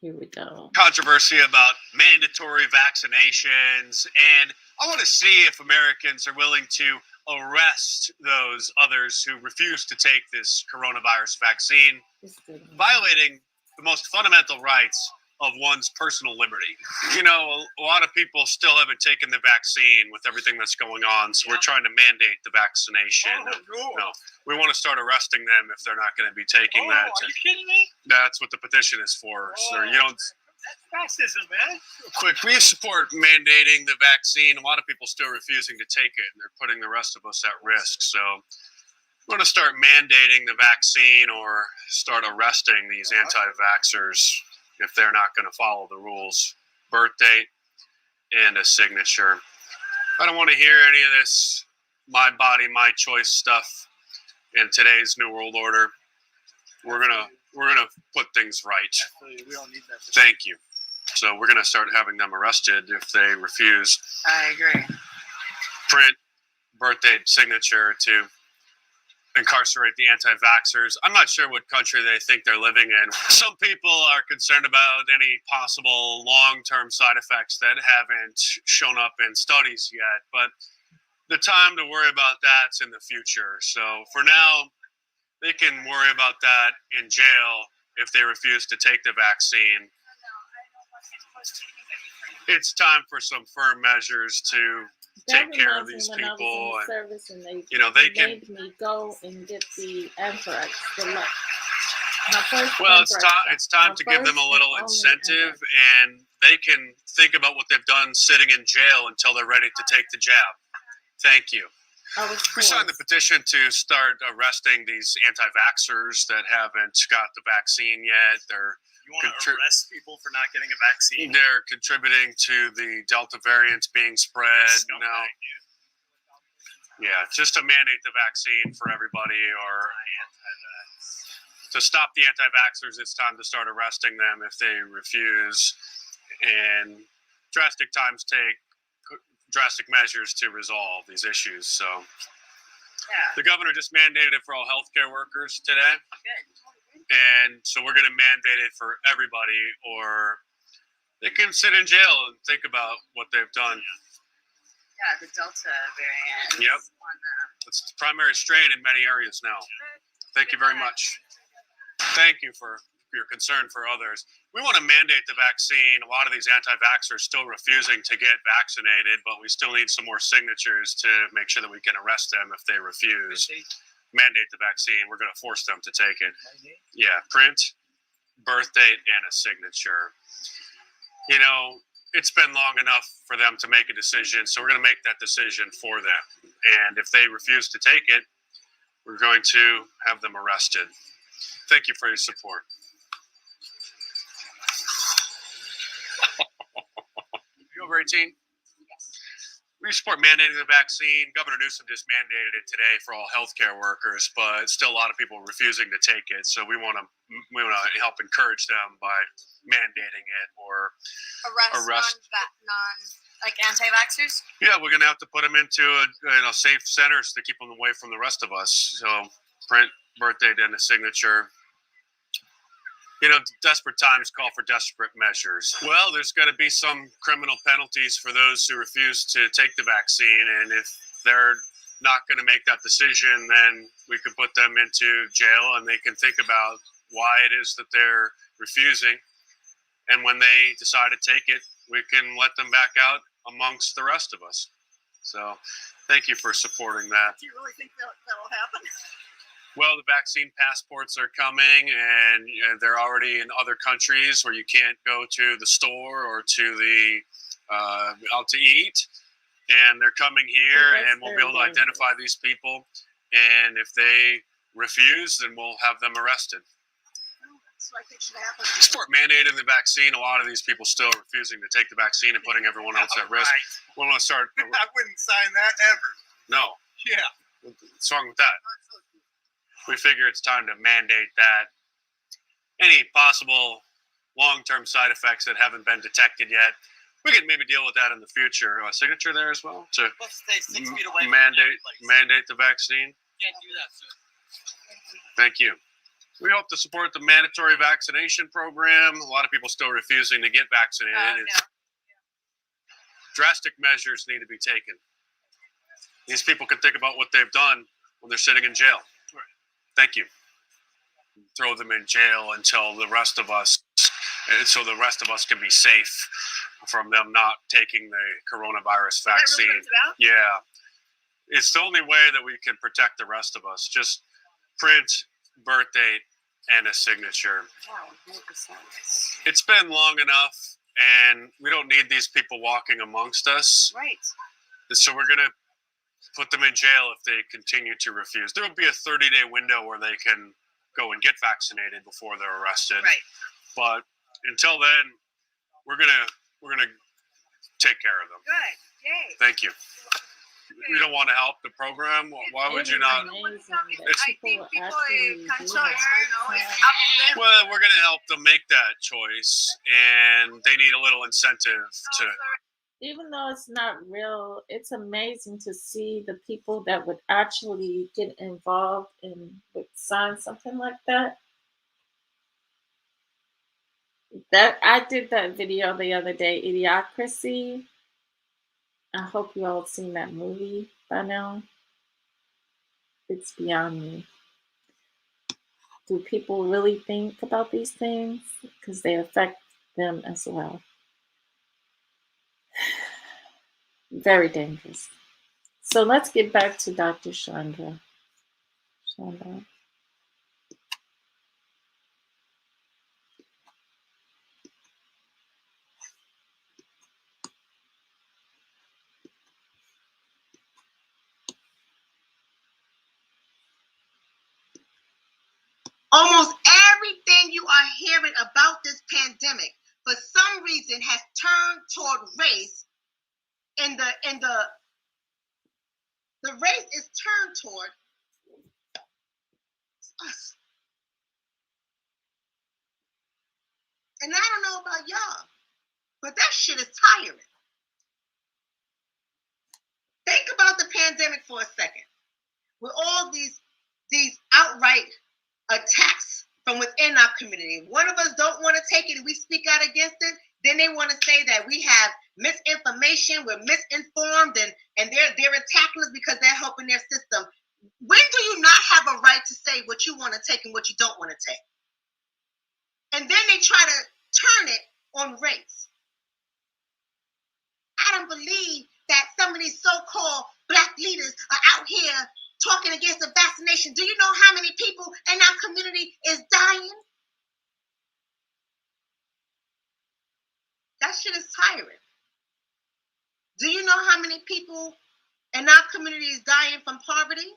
Here we go. Controversy about mandatory vaccinations, and I want to see if Americans are willing to arrest those others who refuse to take this coronavirus vaccine, violating the most fundamental rights of one's personal liberty. A lot of people still haven't taken the vaccine with everything that's going on, so we're trying to mandate the vaccination. No, we want to start arresting them if they're not going to be taking that. Are you kidding me? That's what the petition is for. So, That's fascism, man. Quick, we support mandating the vaccine. A lot of people still refusing to take it, and they're putting the rest of us at risk. So we're going to start mandating the vaccine or start arresting these anti-vaxxers if they're not going to follow the rules. Birth date and a signature. I don't want to hear any of this my body, my choice stuff in today's New World Order. We're gonna put things right. Absolutely. We don't need that. Thank you. So we're gonna start having them arrested if they refuse. I agree. Print, birth date, signature to incarcerate the anti-vaxxers. I'm not sure what country they think they're living in. Some people are concerned about any possible long-term side effects that haven't shown up in studies yet, but the time to worry about that's in the future. So for now, they can worry about that in jail if they refuse to take the vaccine. It's time for some firm measures to take care of these people. They made me go and get the anthrax. It's time to give them a little incentive, and they can think about what they've done sitting in jail until they're ready to take the jab. Thank you. We signed the petition to start arresting these anti-vaxxers that haven't got the vaccine yet. You want to arrest people for not getting a vaccine? They're contributing to the Delta variant being spread. Yeah, just to mandate the vaccine for everybody, or to stop the anti-vaxxers, it's time to start arresting them if they refuse. And drastic times take drastic measures to resolve these issues. So the governor just mandated it for all healthcare workers today. Good. And so we're going to mandate it for everybody, or they can sit in jail and think about what they've done. Yeah, the Delta variant. Yep. It's the primary strain in many areas now. Thank you very much. Thank you for your concern for others. We want to mandate the vaccine. A lot of these anti-vaxxers still refusing to get vaccinated, but we still need some more signatures to make sure that we can arrest them if they refuse. Mandate the vaccine. We're going to force them to take it. Yeah, print, birth date, and a signature. You know, it's been long enough for them to make a decision, so we're going to make that decision for them. And if they refuse to take it, we're going to have them arrested. Thank you for your support. You over 18? Yes. We support mandating the vaccine. Governor Newsom just mandated it today for all healthcare workers, but still a lot of people refusing to take it. So we want to help encourage them by mandating it or arrest like anti-vaxxers. Yeah, we're gonna have to put them into safe centers to keep them away from the rest of us. So print, birth date, and a signature. You know, desperate times call for desperate measures. Well, there's got to be some criminal penalties for those who refuse to take the vaccine. And if they're not going to make that decision, then we could put them into jail and they can think about why it is that they're refusing. And when they decide to take it, we can let them back out amongst the rest of us. So thank you for supporting that. Do you really think that'll happen? Well, the vaccine passports are coming, and they're already in other countries where you can't go to the store or to the out to eat, and they're coming here, and we'll be able to identify these people. And if they refuse, then we'll have them arrested. That's what I think should happen. Support mandating the vaccine. A lot of these people still refusing to take the vaccine and putting everyone else at risk. We want to start. I wouldn't sign that ever. No. Yeah. What's wrong with that? We figure it's time to mandate that. Any possible long-term side effects that haven't been detected yet, we can maybe deal with that in the future. A signature there as well to Let's stay 6 feet away. mandate the vaccine. Can't do that, sir. Thank you. We hope to support the mandatory vaccination program. A lot of people still refusing to get vaccinated. Drastic measures need to be taken. These people can think about what they've done when they're sitting in jail. Thank you. Throw them in jail until the rest of us, so the rest of us can be safe from them not taking the coronavirus vaccine. Is that really what it's about? Yeah. It's the only way that we can protect the rest of us. Just print, birth date, and a signature. Wow, 100%. It's been long enough, and we don't need these people walking amongst us. Right. So we're going to put them in jail if they continue to refuse. There will be a 30-day window where they can go and get vaccinated before they're arrested. Right. But until then, we're gonna take care of them. Good. Yay. Thank you. We don't want to help the program. Why would you not? I think people can choice, it's up to them. Well, we're going to help them make that choice, and they need a little incentive to. Even though it's not real, it's amazing to see the people that would actually get involved and would sign something like that. That I did that video the other day, Idiocracy. I hope you all seen that movie by now. It's beyond me. Do people really think about these things? Because they affect them as well. Very dangerous. So let's get back to Dr. Chandra. Almost everything you are hearing about this pandemic, for some reason, has turned toward race. And the race is turned toward us. And I don't know about y'all, but that shit is tiring. Think about the pandemic for a second. With all these outright attacks from within our community. One of us don't want to take it and we speak out against it. Then they want to say that we have misinformation, we're misinformed, and they're attacking us because they're helping their system. When do you not have a right to say what you want to take and what you don't want to take? And then they try to turn it on race. I don't believe that some of these so-called Black leaders are out here talking against the vaccination. Do you know how many people in our community is dying? That shit is tiring. Do you know how many people in our community is dying from poverty?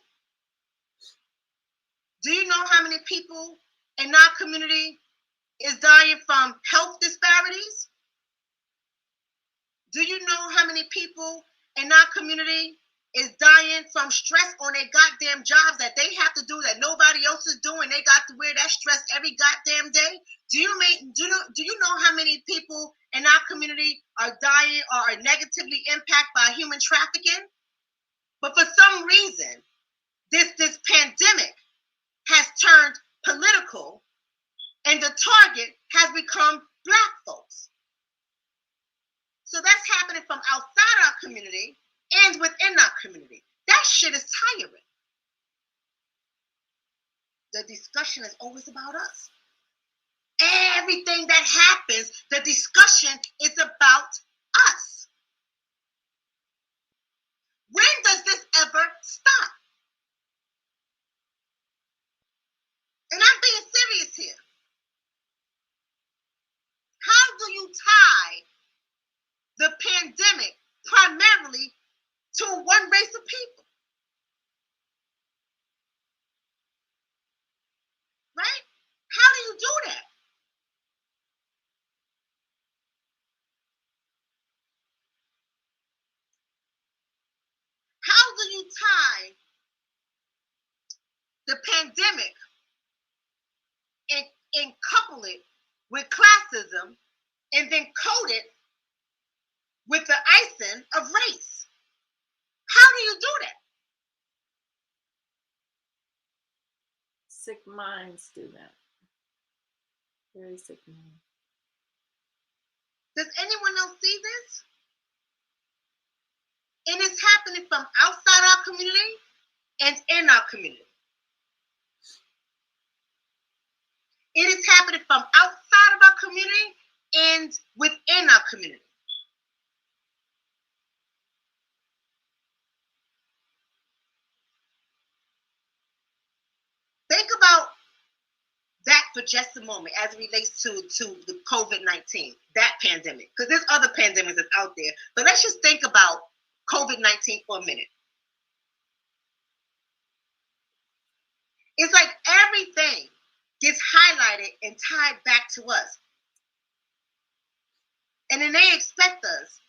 Do you know how many people in our community is dying from health disparities? Do you know how many people in our community is dying from stress on their goddamn jobs that they have to do that nobody else is doing? They got to wear that stress every goddamn day. Do you know how many people in our community are dying or are negatively impacted by human trafficking? But for some reason, this pandemic has turned political, and the target has become Black folks. So that's happening from outside our community and within our community. That shit is tiring. The discussion is always about us. Everything that happens, the discussion is about us. When does this ever stop? And I'm being serious here. How do you tie the pandemic primarily to one race of people? Right? How do you do that? How do you tie the pandemic and couple it with classism and then code it with the icing of race? How do you do that? Sick minds do that. Very sick minds. Does anyone else see this? And it's happening from outside our community and in our community. It is happening from outside of our community and within our community. Think about that for just a moment as it relates to the COVID-19, that pandemic. Because there's other pandemics that's out there. But let's just think about COVID-19 for a minute. It's like everything gets highlighted and tied back to us. And then they expect us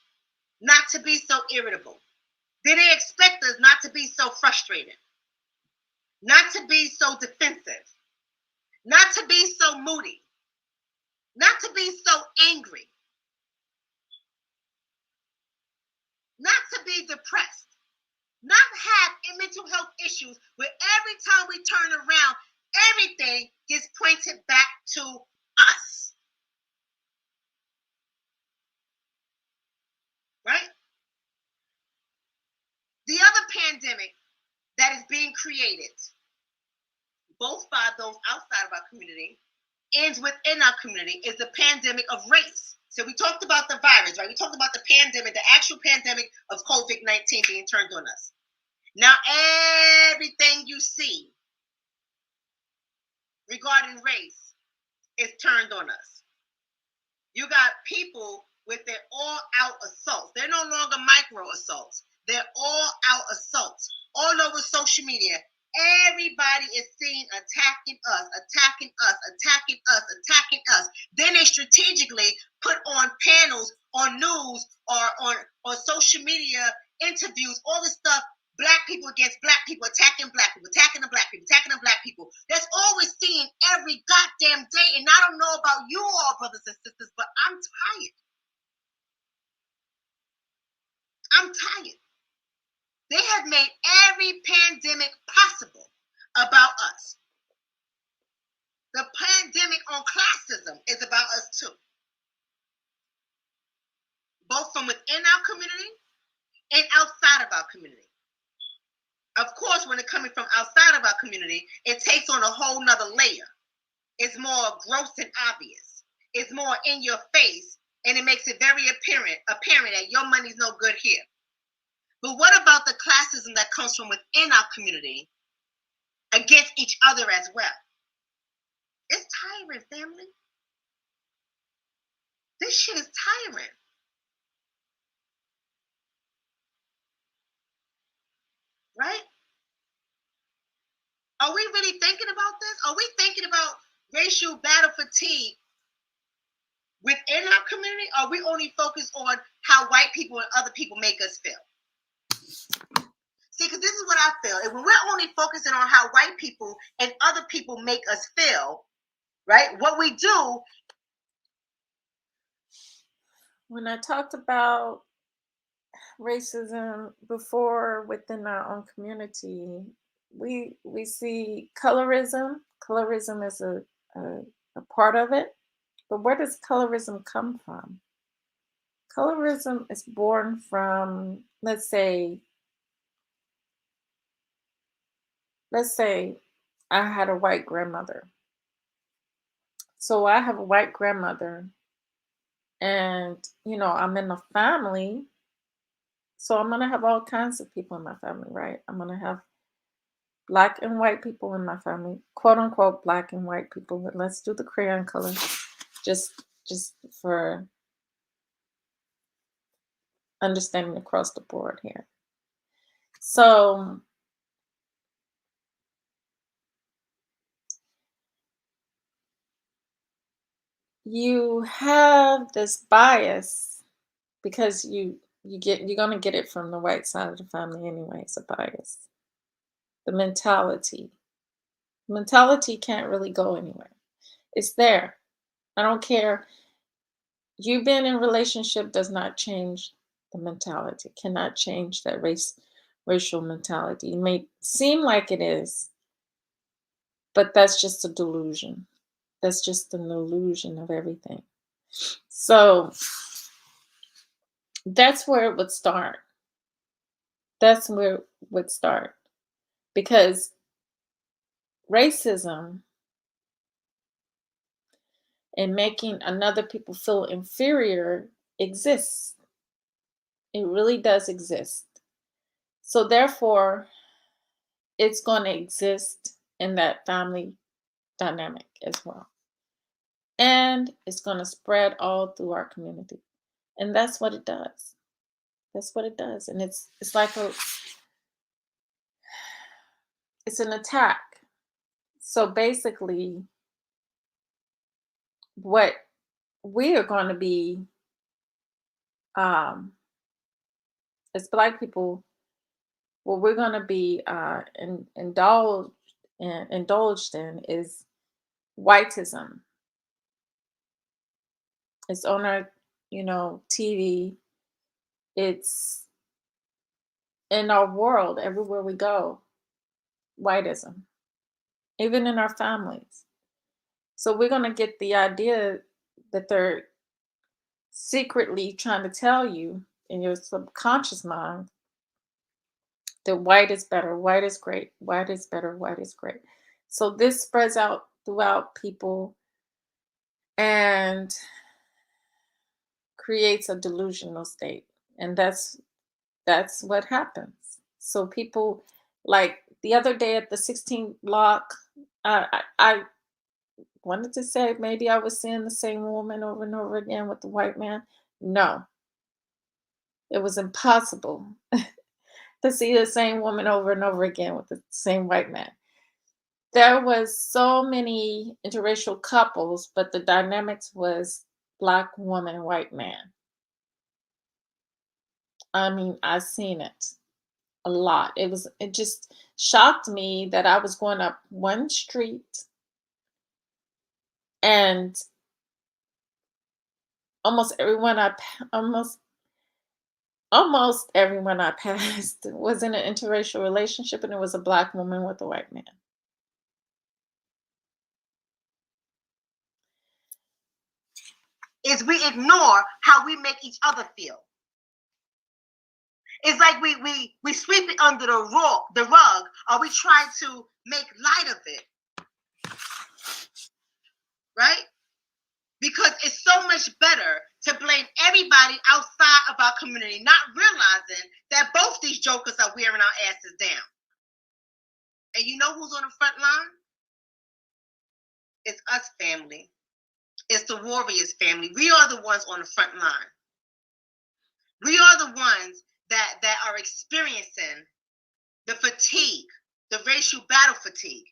not to be so irritable. Then they expect us not to be so frustrated. Not to be so defensive. Not to be so moody. Not to be so angry. Not to be depressed. Not have mental health issues where every time we turn around, everything gets pointed back to us. Right? The other pandemic that is being created, both by those outside of our community and within our community, is the pandemic of race. So we talked about the virus, right? We talked about the pandemic, the actual pandemic of COVID-19 being turned on us. Now everything you see regarding race is turned on us. You got people with their all-out assaults. They're no longer micro assaults. They're all-out assaults all over social media. Everybody is seen attacking us, attacking us, attacking us, attacking us. Then they strategically put on panels, on news, or on social media interviews, all this stuff. Black people against black people, attacking black people, attacking the black people, attacking the black people. That's all we're seeing every goddamn day, and I don't know about you all, brothers and sisters, but I'm tired. I'm tired. They have made every pandemic possible about us. The pandemic on classism is about us too. Both from within our community and outside of our community. Of course, when it's coming from outside of our community, it takes on a whole nother layer. It's more gross and obvious. It's more in your face, and it makes it very apparent that your money's no good here. But what about the classism that comes from within our community against each other as well? It's tiring, family. This shit is tiring. Right? Are we really thinking about this? Are we thinking about racial battle fatigue within our community? Or are we only focused on how white people and other people make us feel? See, because this is what I feel. And when we're only focusing on how white people and other people make us feel, right? What we do. When I talked about racism before within our own community, we see colorism. Colorism is a part of it. But where does colorism come from? Colorism is born from, let's say I had a white grandmother. So I have a white grandmother, and I'm in a family, so I'm gonna have all kinds of people in my family, right? I'm gonna have black and white people in my family, quote unquote black and white people, but let's do the crayon color just for understanding across the board here. So you have this bias because you're gonna get it from the white side of the family anyway. It's a bias. The mentality can't really go anywhere. It's there. I don't care. You being in a relationship does not change the mentality. Cannot change that racial mentality. It may seem like it is, but that's just a delusion. That's just an illusion of everything. So that's where it would start. That's where it would start. Because racism and making another people feel inferior exists. It really does exist. So therefore, it's going to exist in that family dynamic as well. And it's going to spread all through our community. And that's what it does. That's what it does. And it's like it's an attack. So basically, what we are going to be as Black people, what we're going to be indulged in is whiteism. It's on our, TV. It's in our world, everywhere we go, whiteism, even in our families. So we're going to get the idea that they're secretly trying to tell you in your subconscious mind that white is better, white is great, white is better, white is great. So this spreads out throughout people and creates a delusional state. And that's what happens. So people, like the other day at the 16th block, I wanted to say maybe I was seeing the same woman over and over again with the white man. No, it was impossible to see the same woman over and over again with the same white man. There was so many interracial couples, but the dynamics was Black woman, white man. I mean, I've seen it a lot. It just shocked me that I was going up one street And almost everyone I almost everyone I passed was in an interracial relationship, and it was a Black woman with a white man. Is we ignore how we make each other feel. It's like we sweep it under the rug, or we try to make light of it, right? Because it's so much better to blame everybody outside of our community, not realizing that both these jokers are wearing our asses down. And you know who's on the front line? It's us, family. It's the Warriors family. We are the ones on the front line. We are the ones that are experiencing the fatigue, the racial battle fatigue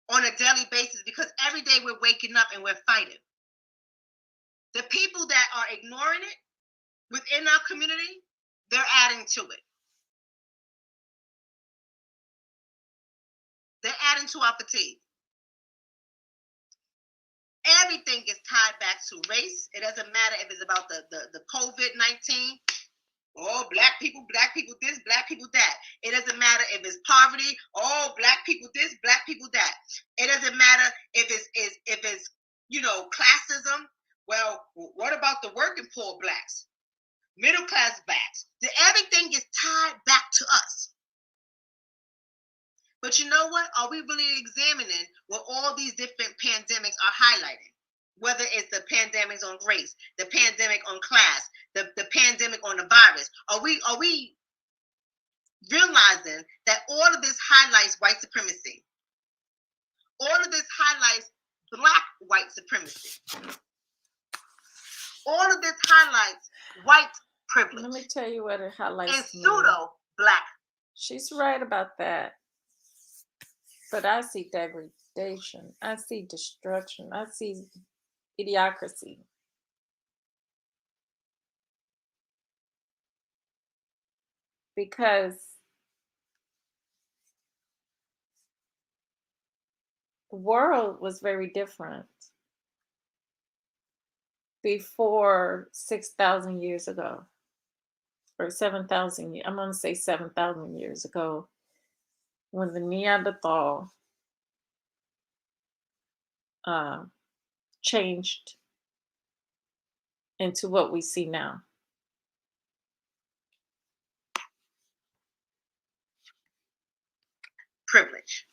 on a daily basis, because every day we're waking up and we're fighting. The people that are ignoring it within our community, they're adding to it. They're adding to our fatigue. Everything is tied back to race. It doesn't matter if it's about the COVID-19. Oh, black people this, black people that. It doesn't matter if it's poverty. Oh, black people this, black people that. It doesn't matter if it's classism. Well, what about the working poor blacks, middle class blacks? Everything is tied back to us. But you know what? Are we really examining what all these different pandemics are highlighting? Whether it's the pandemics on race, the pandemic on class, the pandemic on the virus. Are we realizing that all of this highlights white supremacy? All of this highlights Black white supremacy. All of this highlights white privilege. Let me tell you what it highlights. And pseudo-Black. She's right about that. But I see degradation. I see destruction. I see idiocracy. Because the world was very different before 6,000 years ago, or 7,000 years. I'm going to say 7,000 years ago, when the Neanderthal changed into what we see now. Privilege.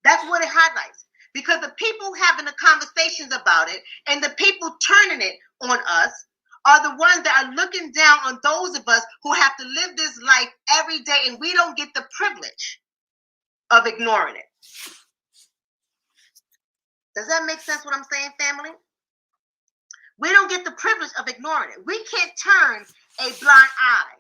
That's what it highlights. Because the people having the conversations about it and the people turning it on us are the ones that are looking down on those of us who have to live this life every day, and we don't get the privilege of ignoring it. Does that make sense what I'm saying, family? We don't get the privilege of ignoring it. We can't turn a blind eye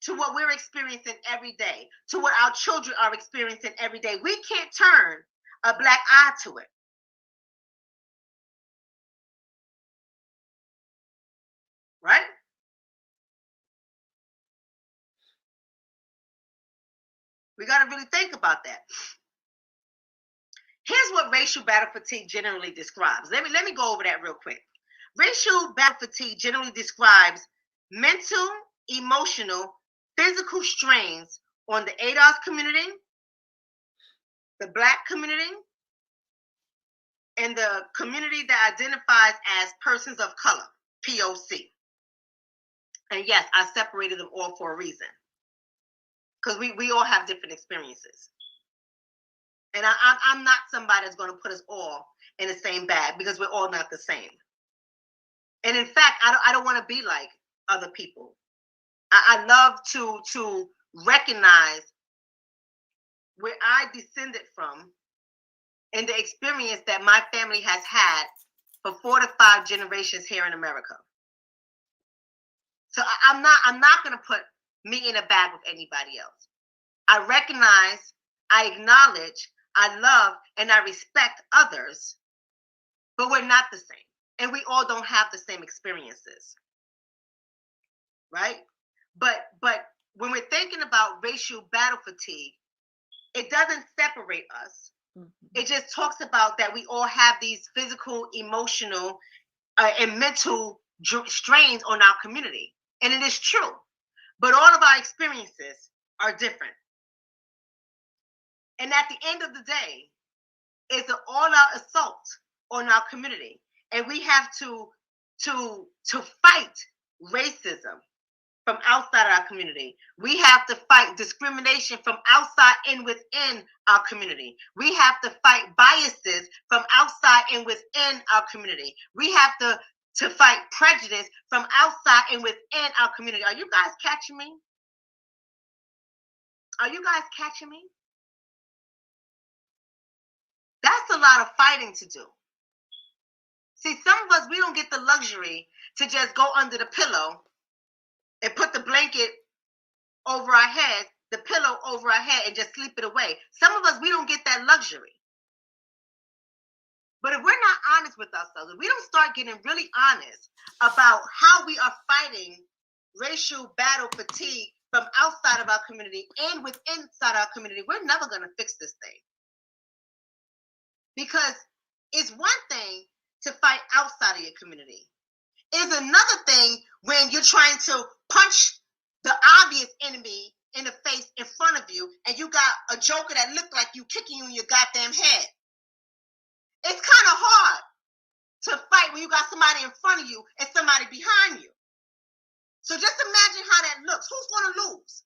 to what we're experiencing every day, to what our children are experiencing every day. We can't turn a black eye to it. Right? We got to really think about that. Here's what racial battle fatigue generally describes. Let me go over that real quick. Racial battle fatigue generally describes mental, emotional, physical strains on the ADOS community, the Black community, and the community that identifies as persons of color, POC. And yes, I separated them all for a reason, because we all have different experiences. And I'm not somebody that's going to put us all in the same bag, because we're all not the same. And in fact, I don't want to be like other people. I love to recognize where I descended from and the experience that my family has had for 4 to 5 generations here in America. So I'm not going to put me in a bag with anybody else. I recognize, I acknowledge, I love, and I respect others, but we're not the same. And we all don't have the same experiences. Right? But when we're thinking about racial battle fatigue, it doesn't separate us. It just talks about that we all have these physical, emotional, and mental strains on our community. And it is true. But all of our experiences are different. And at the end of the day, it's an all-out assault on our community. And we have to fight racism from outside our community. We have to fight discrimination from outside and within our community. We have to fight biases from outside and within our community. We have to fight prejudice from outside and within our community. Are you guys catching me? Are you guys catching me? That's a lot of fighting to do. See, some of us, we don't get the luxury to just go under the pillow and put the blanket over our head, the pillow over our head, and just sleep it away. Some of us, we don't get that luxury. But if we're not honest with ourselves, if we don't start getting really honest about how we are fighting racial battle fatigue from outside of our community and within inside our community, we're never going to fix this thing. Because it's one thing to fight outside of your community. It's another thing when you're trying to punch the obvious enemy in the face in front of you, and you got a joker that looked like you kicking you in your goddamn head. It's kind of hard to fight when you got somebody in front of you and somebody behind you. So just imagine how that looks. Who's going to lose?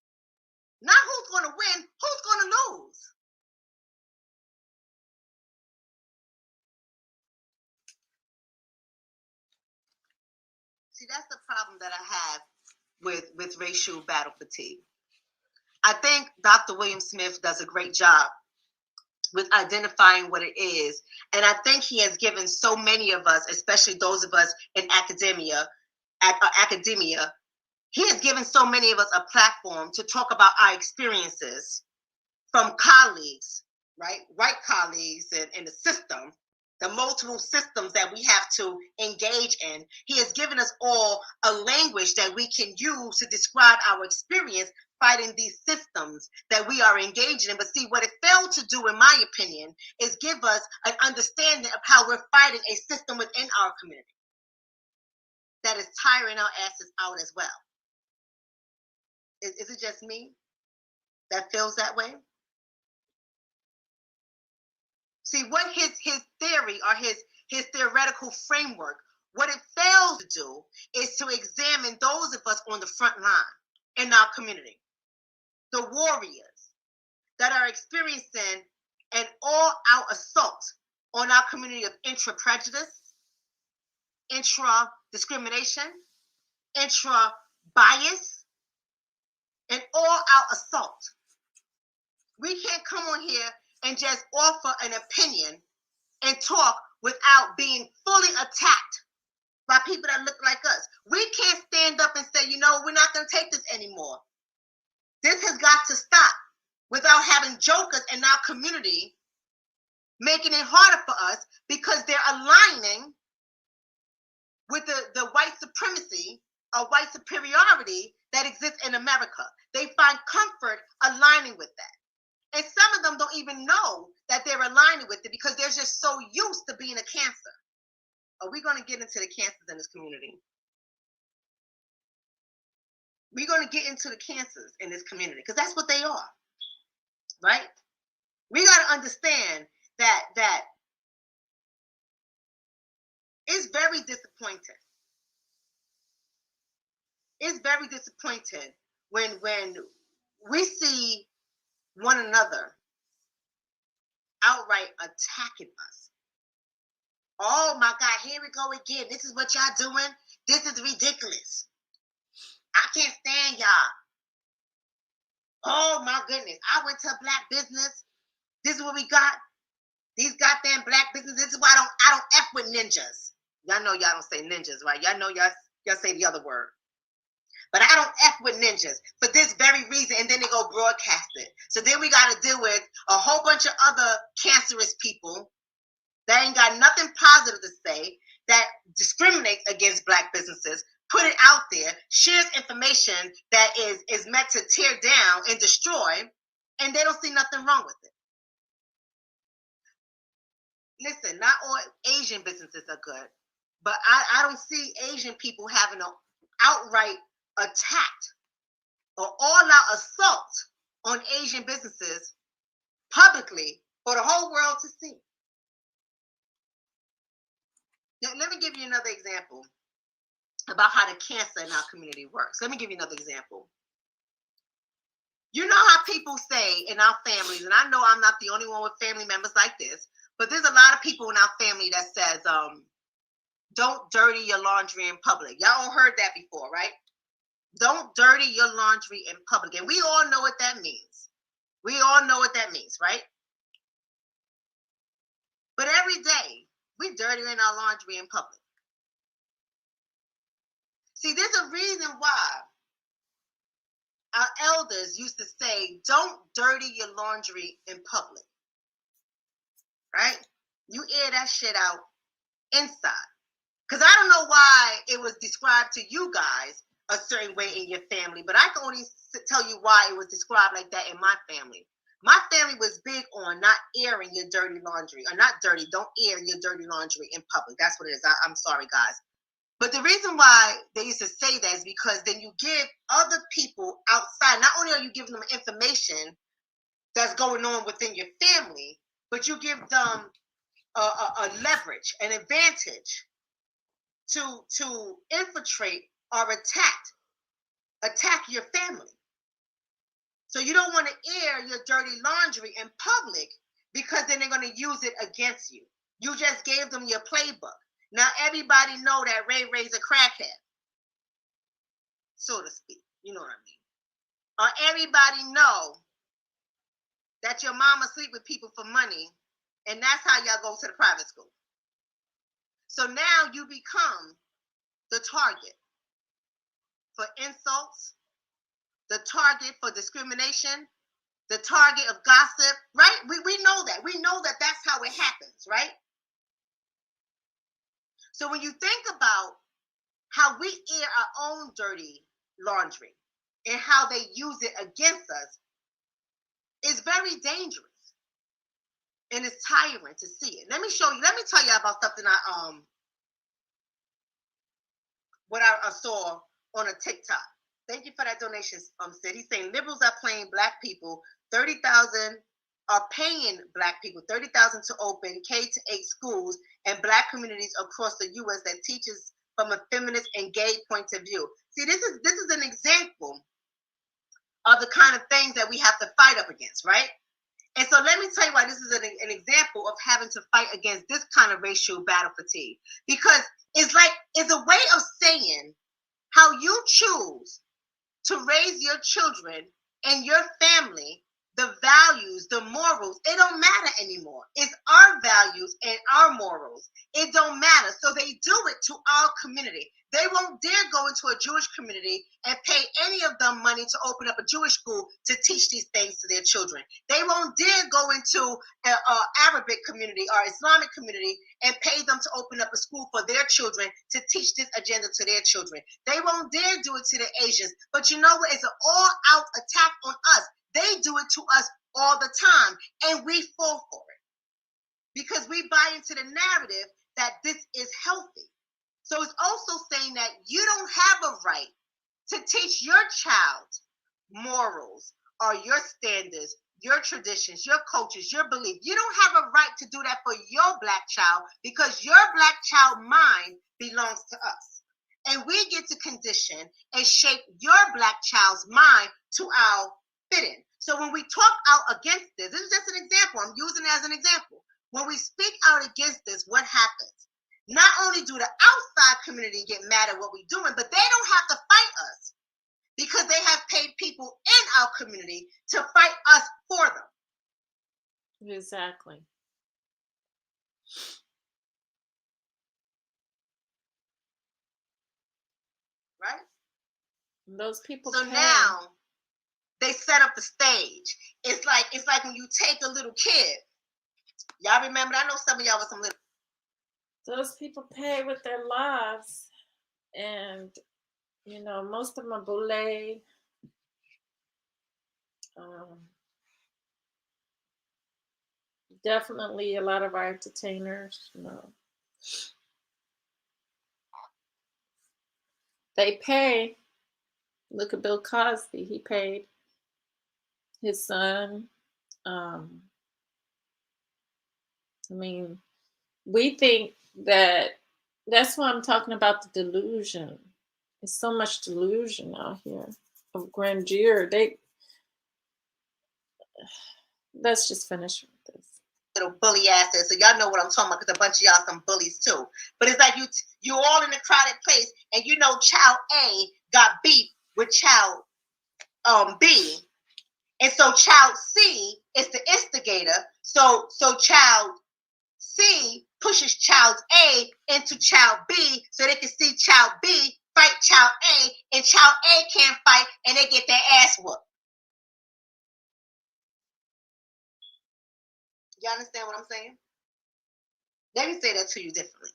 Not who's going to win, who's going to lose? See, that's the problem that I have with racial battle fatigue. I think Dr. William Smith does a great job with identifying what it is. And I think he has given so many of us, especially those of us in academia, he has given so many of us a platform to talk about our experiences from colleagues, right? White colleagues in the system, the multiple systems that we have to engage in. He has given us all a language that we can use to describe our experience fighting these systems that we are engaged in. But see, what it failed to do, in my opinion, is give us an understanding of how we're fighting a system within our community that is tiring our asses out as well. Is it just me that feels that way? See, what his theory or his theoretical framework, what it fails to do is to examine those of us on the front line in our community, the warriors that are experiencing an all-out assault on our community of intra-prejudice, intra-discrimination, intra-bias, an all-out assault. We can't come on here and just offer an opinion and talk without being fully attacked by people that look like us. We can't stand up and say, you know, we're not going to take this anymore. This has got to stop without having jokers in our community making it harder for us because they're aligning with the white supremacy or white superiority that exists in America. They find comfort aligning with that. And some of them don't even know that they're aligning with it because they're just so used to being a cancer. Are we going to get into the cancers in this community? We're going to get into the cancers in this community because that's what they are, right? We got to understand that it's very disappointing. It's very disappointing when we see one another outright attacking us. Oh my God, here we go again. This is what y'all doing. This is ridiculous. I can't stand y'all. Oh my goodness. I went to a black business. This is what we got. These goddamn black businesses. This is why I don't F with ninjas. Y'all know y'all don't say ninjas, right? Y'all know y'all say the other word. But I don't F with ninjas for this very reason, and then they go broadcast it. So then we got to deal with a whole bunch of other cancerous people that ain't got nothing positive to say, that discriminates against black businesses, put it out there, shares information that is meant to tear down and destroy, and they don't see nothing wrong with it. listen, not all Asian businesses are good, but I don't see Asian people having an outright attack or all-out assault on Asian businesses publicly for the whole world to see. Now, let me give you another example about how the cancer in our community works. Let me give you another example. You know how people say in our families, and I know I'm not the only one with family members like this, but there's a lot of people in our family that says, don't dirty your laundry in public. Y'all all heard that before, right? Don't dirty your laundry in public. And we all know what that means. We all know what that means, right? But every day, we dirty in our laundry in public. See, there's a reason why our elders used to say, don't dirty your laundry in public, right? You air that shit out inside. Because I don't know why it was described to you guys a certain way in your family, but I can only tell you why it was described like that in my family. My family was big on not airing your dirty laundry, or not dirty, don't air your dirty laundry in public. That's what it is. I'm sorry, guys. But the reason why they used to say that is because then you give other people outside, not only are you giving them information that's going on within your family, but you give them a leverage, an advantage to infiltrate or attack your family. So you don't want to air your dirty laundry in public because then they're going to use it against you. You just gave them your playbook. Now everybody know that Ray's a crackhead, so to speak. You know what I mean? Or everybody know that your mama sleep with people for money, and that's how y'all go to the private school. So now you become the target for insults, the target for discrimination, the target of gossip, right? We know that. We know that that's how it happens, right? So when you think about how we air our own dirty laundry and how they use it against us, it's very dangerous. And it's tiring to see it. Let me tell you about something I saw on a TikTok. Thank you for that donation, Sid. He's saying liberals are paying black people $30,000 to open K-8 schools and black communities across the U.S. that teaches from a feminist and gay point of view. See, this is an example of the kind of things that we have to fight up against, right? And so let me tell you why this is an example of having to fight against this kind of racial battle fatigue. Because it's a way of saying how you choose to raise your children and your family, the values, the morals, it don't matter anymore. It's our values and our morals. It don't matter. So they do it to our community. They won't dare go into a Jewish community and pay any of them money to open up a Jewish school to teach these things to their children. They won't dare go into an Arabic community or Islamic community and pay them to open up a school for their children to teach this agenda to their children. They won't dare do it to the Asians. But you know what? It's an all-out attack on us. They do it to us all the time, and we fall for it because we buy into the narrative that this is healthy. So it's also saying that you don't have a right to teach your child morals or your standards, your traditions, your cultures, your belief. You don't have a right to do that for your black child because your black child mind belongs to us. And we get to condition and shape your black child's mind to our fitting. So when we talk out against this is just an example. I'm using it as an example. When we speak out against this, what happens? Not only do the outside community get mad at what we're doing, but they don't have to fight us because they have paid people in our community to fight us for them. Exactly. Right? Those people. So now they set up the stage. It's like when you take a little kid. Y'all remember? I know some of y'all was some little. Those people pay with their lives, and most of them are boule. definitely a lot of our entertainers, they pay. Look at Bill Cosby. He paid his son. I mean, we think that's why I'm talking about the delusion. There's so much delusion out here of grandeur. Let's just finish with this. Little bully asses. So y'all know what I'm talking about because a bunch of y'all some bullies too. But it's like you all in a crowded place and you know child A got beef with child B. And so child C is the instigator. So child C pushes child A into child B so they can see child B fight child A, and child A can't fight and they get their ass whooped. You understand what I'm saying? Let me say that to you differently.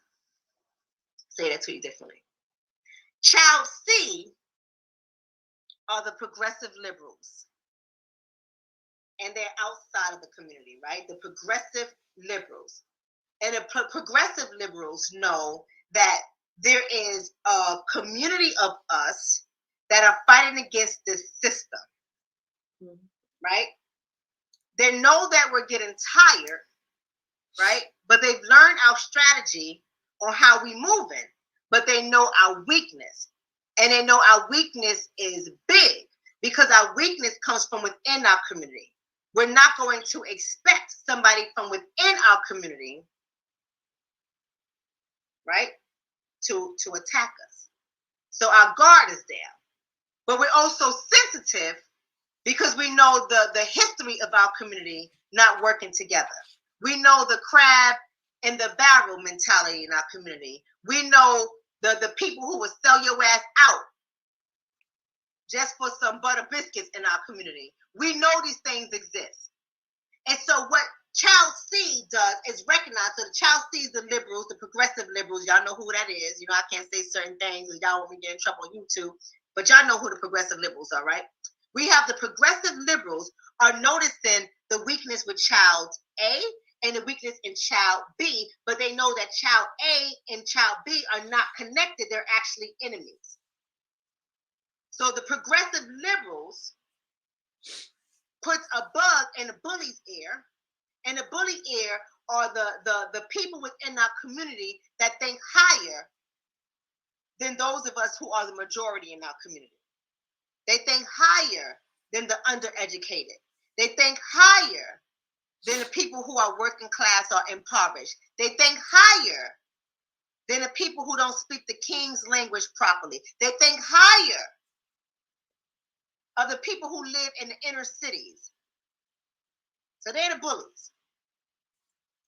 Child C are the progressive liberals. And they're outside of the community, right? The progressive liberals. And the progressive liberals know that there is a community of us that are fighting against this system, right? They know that we're getting tired, right? But they've learned our strategy on how we moving, but they know our weakness. And they know our weakness is big because our weakness comes from within our community. We're not going to expect somebody from within our community, right, to attack us. So our guard is there. But we're also sensitive because we know the history of our community not working together. We know the crab in the barrel mentality in our community. We know the people who will sell your ass out just for some butter biscuits in our community. We know these things exist. And so what Child C does is recognize, so the Child C is the liberals, the progressive liberals. Y'all know who that is. You know, I can't say certain things or y'all won't be getting in trouble on YouTube, but y'all know who the progressive liberals are, right? We have the progressive liberals are noticing the weakness with Child A and the weakness in Child B, but they know that Child A and Child B are not connected. They're actually enemies. So the progressive liberals puts a bug in the bully's ear, and the bully ear are the people within our community that think higher than those of us who are the majority in our community. They think higher than the undereducated. They think higher than the people who are working class or impoverished. They think higher than the people who don't speak the king's language properly. They think higher of the people who live in the inner cities. So they're the bullies.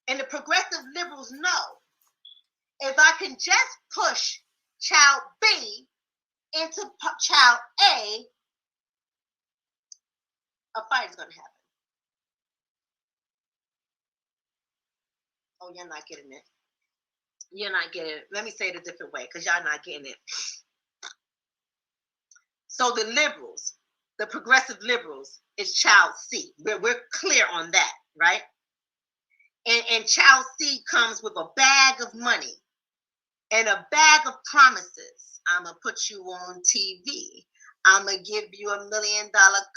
And the progressive liberals know if I can just push Child B into Child A, a fight is going to happen. Oh, you're not getting it. You're not getting it. Let me say it a different way because y'all not getting it. So the liberals, the progressive liberals, is Child C. We're clear on that, right? And Child C comes with a bag of money and a bag of promises. I'm going to put you on TV. I'm going to give you $1 million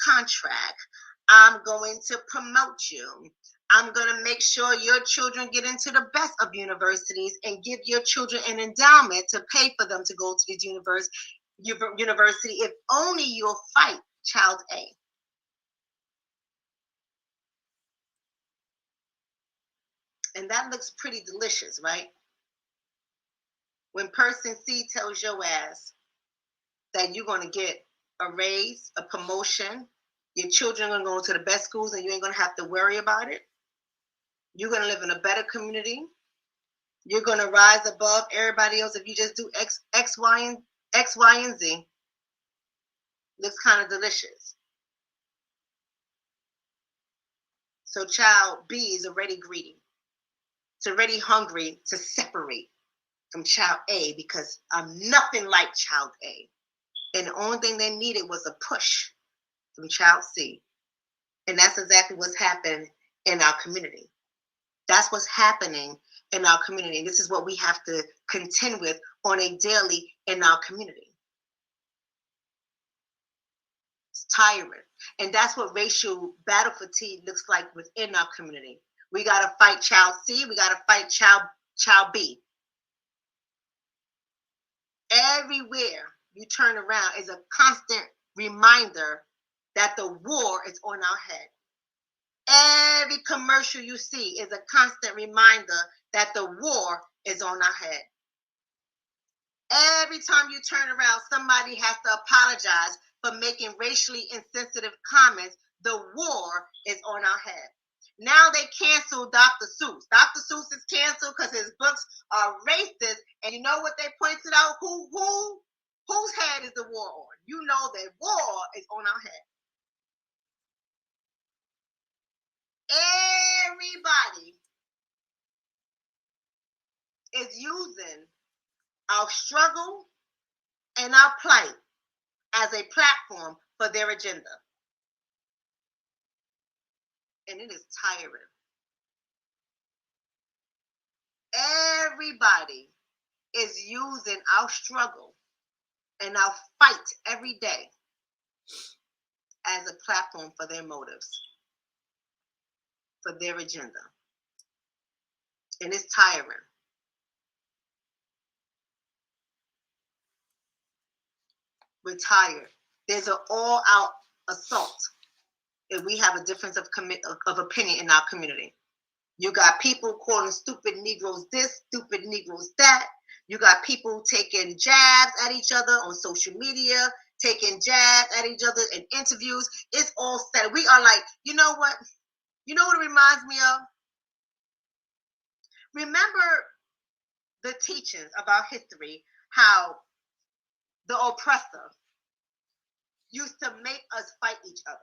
contract. I'm going to promote you. I'm going to make sure your children get into the best of universities and give your children an endowment to pay for them to go to these university if only you'll fight Child A. And that looks pretty delicious, right? When person C tells your ass that you're going to get a raise, a promotion, your children are going to go to the best schools and you ain't going to have to worry about it. You're going to live in a better community. You're going to rise above everybody else if you just do X, Y, and Z. Looks kind of delicious. So Child B is already greedy. It's already hungry to separate from Child A because I'm nothing like Child A. And the only thing they needed was a push from Child C. And that's exactly what's happened in our community. That's what's happening in our community. And this is what we have to contend with on a daily in our community. It's tiring. And that's what racial battle fatigue looks like within our community. We got to fight child C. We got to fight child B. Everywhere you turn around is a constant reminder that the war is on our head. Every commercial you see is a constant reminder that the war is on our head. Every time you turn around, somebody has to apologize for making racially insensitive comments. The war is on our head. Now they canceled Dr. Seuss. Dr. Seuss is canceled because his books are racist. And you know what they pointed out? Whose head is the war on? You know that war is on our head. Everybody is using our struggle and our plight as a platform for their agenda. And it is tiring. Everybody is using our struggle and our fight every day as a platform for their motives, for their agenda. And it's tiring. We're tired. There's an all-out assault if we have a difference of opinion in our community. You got people calling stupid Negroes this, stupid Negroes that. You got people taking jabs at each other on social media, taking jabs at each other in interviews. It's all set. We are like, you know what? You know what it reminds me of? Remember the teachings about history, how the oppressor used to make us fight each other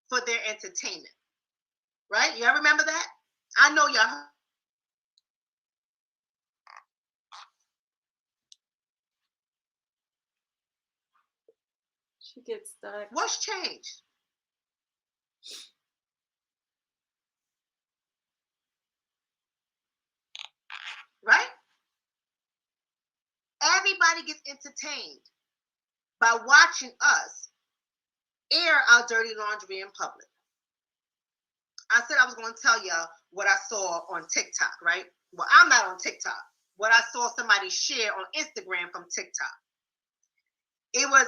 for their entertainment. Right? Y'all remember that? I know y'all. She gets stuck. What's changed? Right? Everybody gets entertained by watching us air our dirty laundry in public. I said I was going to tell y'all what I saw on TikTok, right? Well, I'm not on TikTok. What I saw somebody share on Instagram from TikTok. It was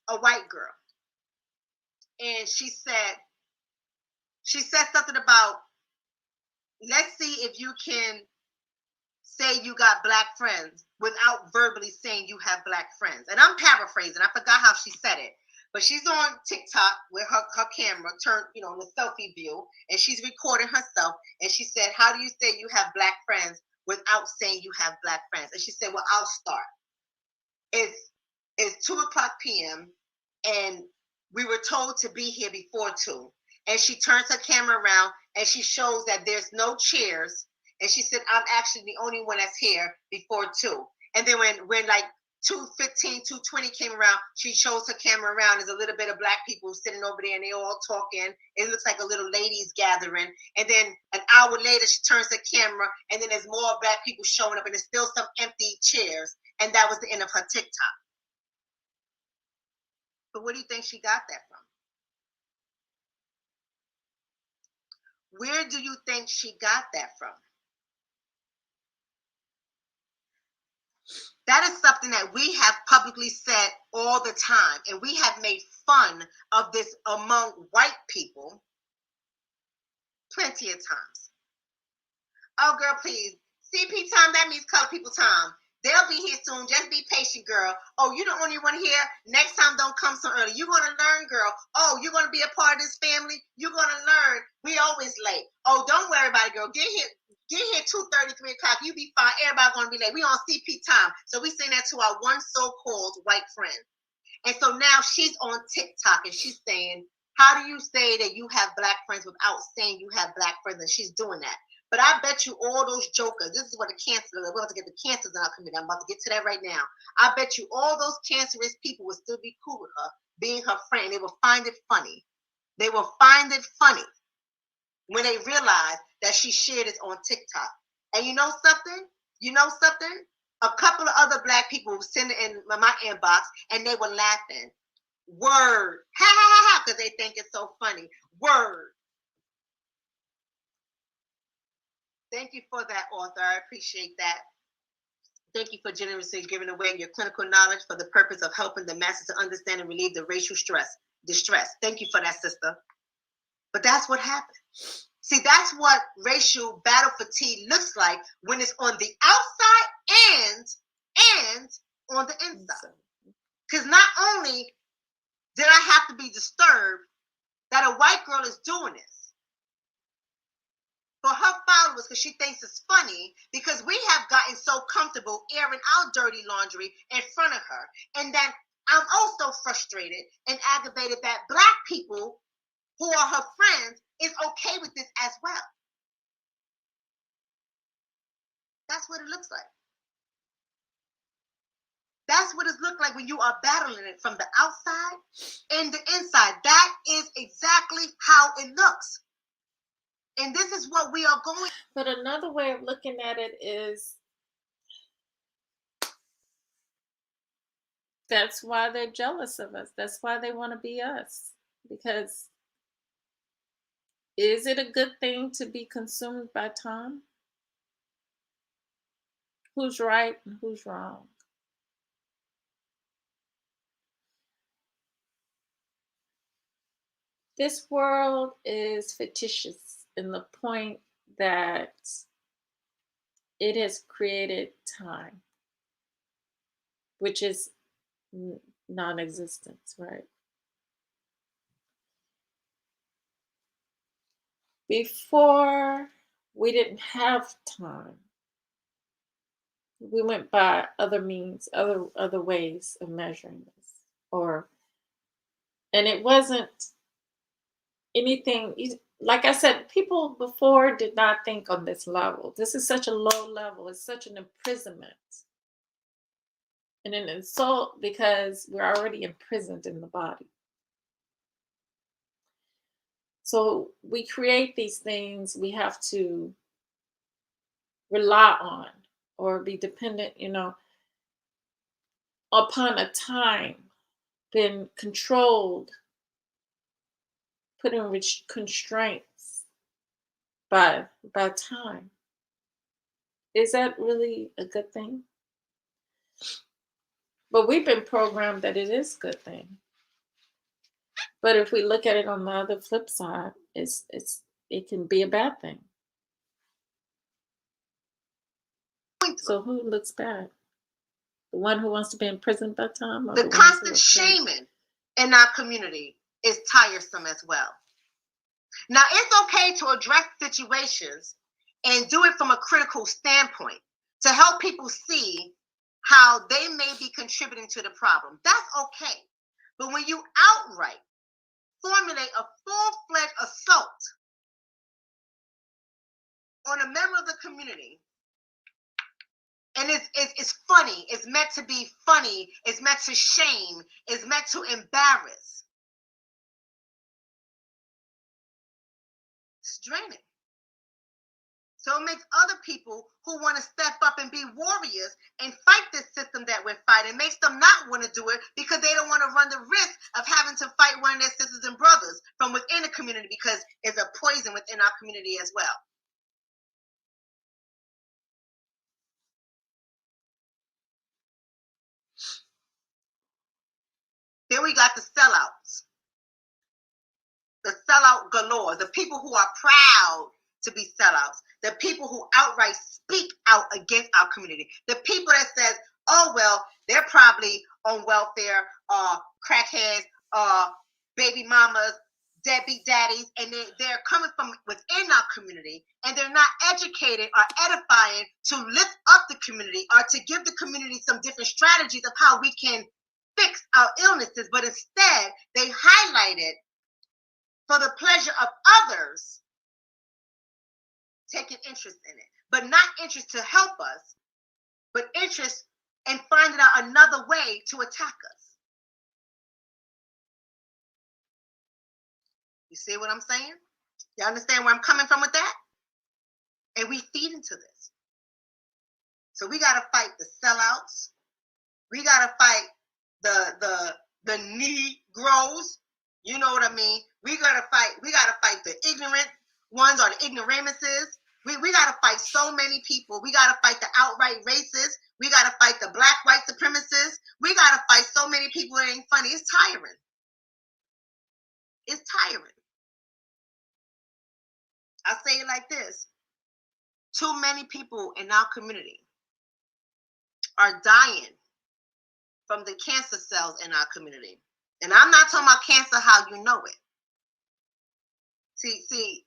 a white girl. And she said something about, let's see if you can say you got black friends without verbally saying you have black friends. And I'm paraphrasing. I forgot how she said it. But she's on TikTok with her camera turned, in the selfie view, and she's recording herself. And she said, how do you say you have black friends without saying you have black friends? And she said, well, I'll start. It's 2:00 p.m. and we were told to be here before 2. And she turns her camera around and she shows that there's no chairs. And she said, I'm actually the only one that's here before 2. And then when like 2:15, 2:20 came around, she shows her camera around. There's a little bit of black people sitting over there and they all talking. It looks like a little ladies gathering. And then an hour later, she turns her camera and then there's more black people showing up and there's still some empty chairs. And that was the end of her TikTok. But where do you think she got that from? Where do you think she got that from? That is something that we have publicly said all the time, and we have made fun of this among white people plenty of times. Oh, girl, please. CP time, that means color people time. They'll be here soon. Just be patient, girl. Oh, you're the only one here. Next time, don't come so early. You're going to learn, girl. Oh, you're going to be a part of this family. You're going to learn. We always late. Oh, don't worry about it, girl. Get here 2:30, 3 o'clock. You be fine. Everybody going to be late. We on CP time. So we saying that to our one so-called white friend. And so now she's on TikTok and she's saying, how do you say that you have black friends without saying you have black friends? And she's doing that. But I bet you all those jokers, this is what the cancer, we're about to get the cancers in our community. I'm about to get to that right now. I bet you all those cancerous people would still be cool with her, being her friend. They will find it funny. They will find it funny when they realized that she shared it on TikTok. And you know something? A couple of other Black people sent it in my inbox, and they were laughing. Word. Ha ha ha ha, because they think it's so funny. Word. Thank you for that, author. I appreciate that. Thank you for generously giving away your clinical knowledge for the purpose of helping the masses to understand and relieve the racial distress. Thank you for that, sister. But that's what happened. See, that's what racial battle fatigue looks like when it's on the outside and on the inside. Because not only did I have to be disturbed that a white girl is doing this for her followers because she thinks it's funny, because we have gotten so comfortable airing our dirty laundry in front of her. And then I'm also frustrated and aggravated that Black people who are her friends is okay with this as well. That's what it looks like. That's what it looks like when you are battling it from the outside and the inside. That is exactly how it looks. And this is what we are going. But another way of looking at it is that's why they're jealous of us. That's why they want to be us. Because is it a good thing to be consumed by time? Who's right and who's wrong? This world is fictitious in the point that it has created time, which is non-existence, right? Before, we didn't have time. We went by other means, other ways of measuring this, and it wasn't anything. Like I said, people before did not think on this level. This is such a low level. It's such an imprisonment and an insult because we're already imprisoned in the body. So we create these things we have to rely on or be dependent, upon a time, been controlled, put in constraints by time. Is that really a good thing? But we've been programmed that it is a good thing. But if we look at it on the other flip side, it can be a bad thing. So who looks bad? The one who wants to be imprisoned by time? Or the constant shaming in our community is tiresome as well. Now, it's okay to address situations and do it from a critical standpoint to help people see how they may be contributing to the problem. That's okay. But when you outright formulate a full-fledged assault on a member of the community, and it's funny, it's meant to be funny, it's meant to shame, it's meant to embarrass, it's draining. So it makes other people who want to step up and be warriors and fight this system that we're fighting. It makes them not want to do it because they don't want to run the risk of having to fight one of their sisters and brothers from within the community, because it's a poison within our community as well. Then we got the sellouts. The sellout galore, the people who are proud to be sellouts, the people who outright speak out against our community, the people that says, oh, well, they're probably on welfare, crackheads, baby mamas, deadbeat daddies, and they're coming from within our community, and they're not educated or edifying to lift up the community or to give the community some different strategies of how we can fix our illnesses, but instead they highlight it for the pleasure of others taking interest in it, but not interest to help us, but interest in finding out another way to attack us. You see what I'm saying? You understand where I'm coming from with that? And we feed into this. So we got to fight the sellouts. We got to fight the Negroes. You know what I mean? We got to fight the ignorant ones or the ignoramuses. We got to fight so many people. We got to fight the outright racists. We got to fight the black, white supremacists. We got to fight so many people. It ain't funny. It's tiring. It's tiring. I say it like this. Too many people in our community are dying from the cancer cells in our community. And I'm not talking about cancer how you know it. See,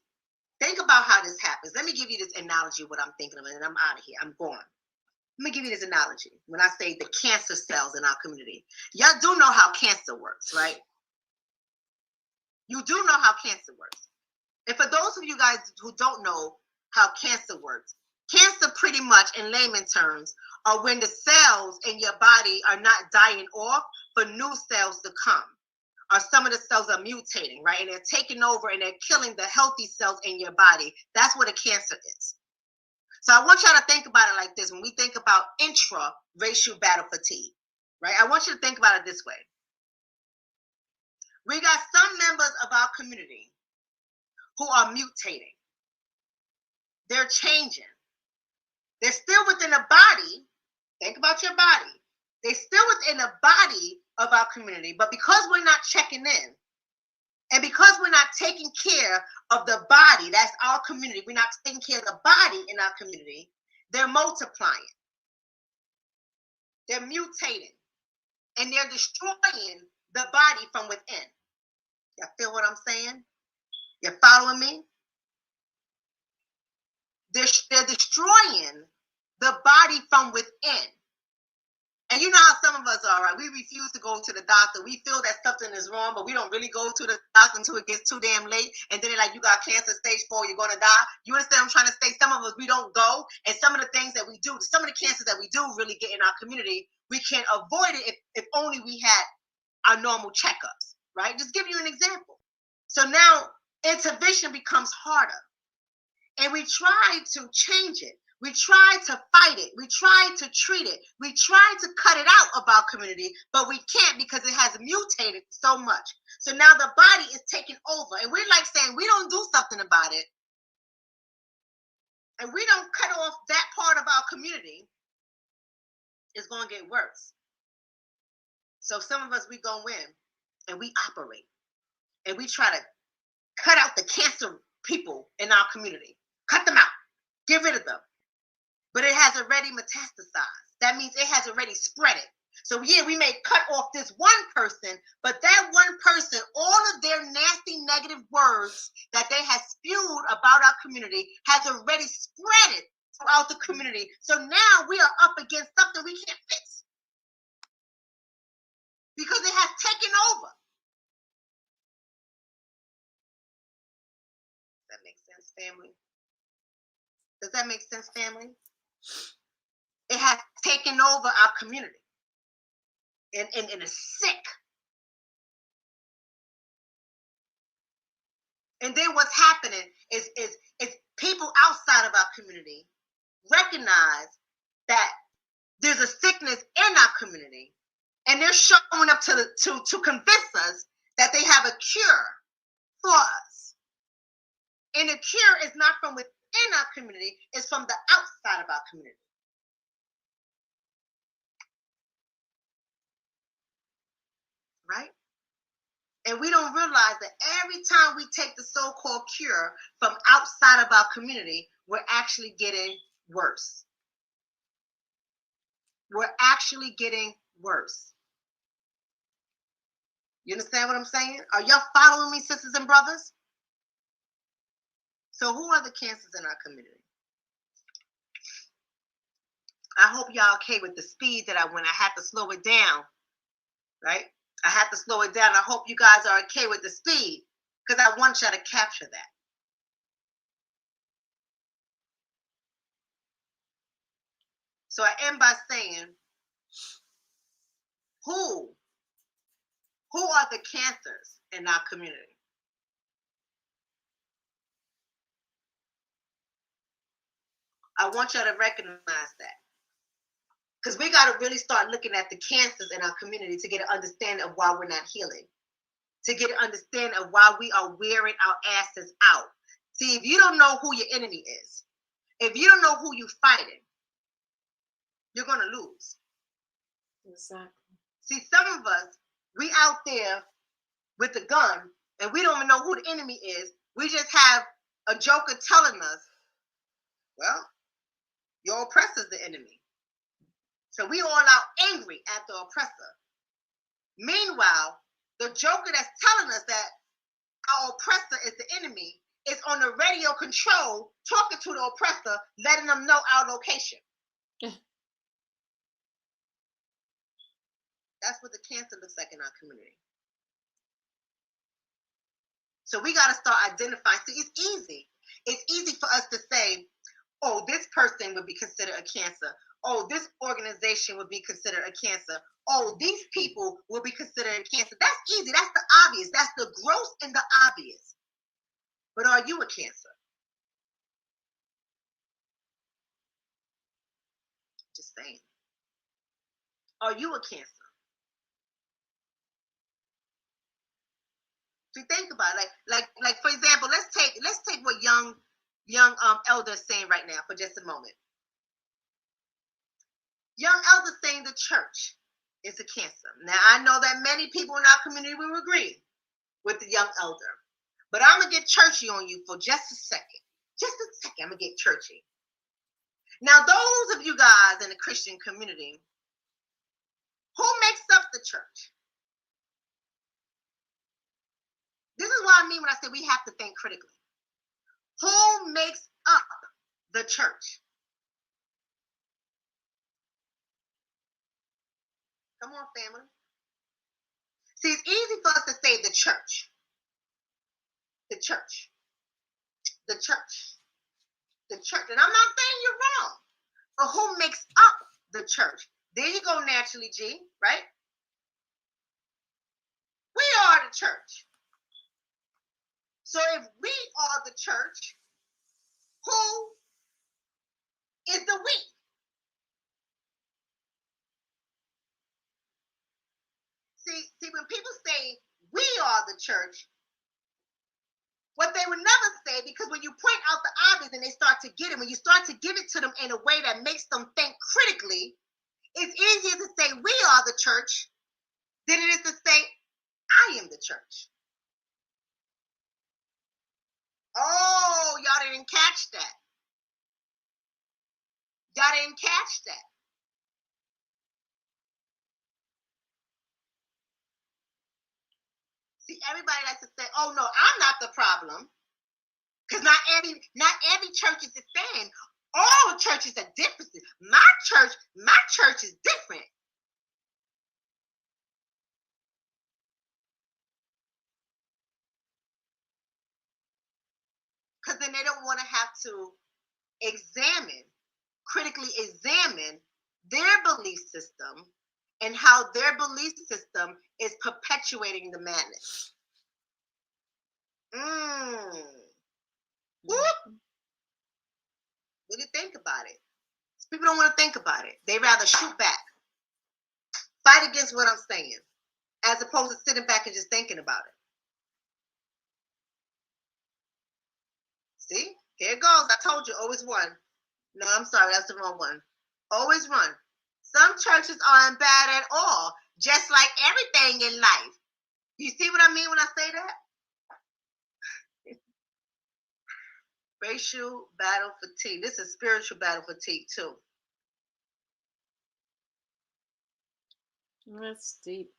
think about how this happens. Let me give you this analogy, what I'm thinking of, and I'm out of here. I'm gone. Let me give you this analogy. When I say the cancer cells in our community, y'all do know how cancer works, right? You do know how cancer works. And for those of you guys who don't know how cancer works, cancer pretty much in layman terms are when the cells in your body are not dying off for new cells to come. Or some of the cells are mutating, right? And they're taking over and they're killing the healthy cells in your body. That's what a cancer is. So I want y'all to think about it like this. When we think about intra-racial battle fatigue, right? I want you to think about it this way. We got some members of our community who are mutating. They're changing. They're still within the body. Think about your body. They're still within the body of our community, but because we're not checking in, and because we're not taking care of the body, that's our community, we're not taking care of the body in our community, they're multiplying. They're mutating. And they're destroying the body from within. Y'all feel what I'm saying? You're following me? They're destroying the body from within. And you know how some of us are, right? We refuse to go to the doctor. We feel that something is wrong, but we don't really go to the doctor until it gets too damn late. And then they're like, you got cancer stage 4, you're going to die. You understand what I'm trying to say? Some of us, we don't go. And some of the things that we do, some of the cancers that we do really get in our community, we can avoid it if only we had our normal checkups, right? Just give you an example. So now intervention becomes harder. And we try to change it. We try to fight it. We try to treat it. We try to cut it out of our community, but we can't because it has mutated so much. So now the body is taking over. And we're like saying, we don't do something about it. And we don't cut off that part of our community. It's going to get worse. So some of us, we go in and we operate. And we try to cut out the cancer people in our community. Cut them out. Get rid of them. But it has already metastasized. That means it has already spread it. So yeah, we may cut off this one person, but that one person, all of their nasty negative words that they have spewed about our community has already spread it throughout the community. So now we are up against something we can't fix. Because it has taken over. Does that make sense, family? Does that make sense, family? It has taken over our community. And it's sick. And then what's happening is people outside of our community recognize that there's a sickness in our community, and they're showing up to convince us that they have a cure for us. And the cure is not from within our community, it's from the outside of our community. Right? And we don't realize that every time we take the so-called cure from outside of our community, we're actually getting worse. We're actually getting worse. You understand what I'm saying? Are y'all following me, sisters and brothers? So who are the cancers in our community? I hope y'all okay with the speed that I went. I had to slow it down, right? I had to slow it down. I hope you guys are okay with the speed because I want y'all to capture that. So I end by saying, who are the cancers in our community? I want y'all to recognize that. Because we got to really start looking at the cancers in our community to get an understanding of why we're not healing, to get an understanding of why we are wearing our asses out. See, if you don't know who your enemy is, if you don't know who you're fighting, you're going to lose. Exactly. See, some of us, we out there with the gun, and we don't even know who the enemy is. We just have a joker telling us, well, your oppressor's the enemy. So we all out angry at the oppressor. Meanwhile, the joker that's telling us that our oppressor is the enemy is on the radio control talking to the oppressor, letting them know our location. That's what the cancer looks like in our community. So we got to start identifying. See, it's easy. It's easy for us to say, oh, this person would be considered a cancer. Oh, this organization would be considered a cancer. Oh, these people will be considered a cancer. That's easy. That's the obvious. That's the gross and the obvious. But are you a cancer? Just saying. Are you a cancer? So think about it. Like for example, let's take what young elder is saying right now for just a moment. Young elder saying the church is a cancer. Now I know that many people in our community will agree with the young elder, but I'm gonna get churchy on you for just a second. Just a second, I'm gonna get churchy. Now, those of you guys in the Christian community, who makes up the church? This is what I mean when I say we have to think critically. Who makes up the church? Come on, family. See, it's easy for us to say the church. The church. The church. The church. And I'm not saying you're wrong. But who makes up the church? There you go, naturally, G, right? We are the church. So if we are the church, who is the we? See, when people say we are the church, what they would never say, because when you point out the obvious and they start to get it, when you start to give it to them in a way that makes them think critically, it's easier to say we are the church than it is to say I am the church. Oh, y'all didn't catch that. Y'all didn't catch that. See, everybody likes to say, oh no, I'm not the problem. Because not every church is the same. All churches are different. My church is different. Because then they don't want to have to critically examine their belief system and how their belief system is perpetuating the madness. Whoop. Really think about it. People don't want to think about it. They rather shoot back, fight against what I'm saying, as opposed to sitting back and just thinking about it. See, here it goes. I told you, always one. No, I'm sorry, that's the wrong one. Always run. Some churches aren't bad at all, just like everything in life. You see what I mean when I say that? Racial battle fatigue. This is spiritual battle fatigue too. That's deep.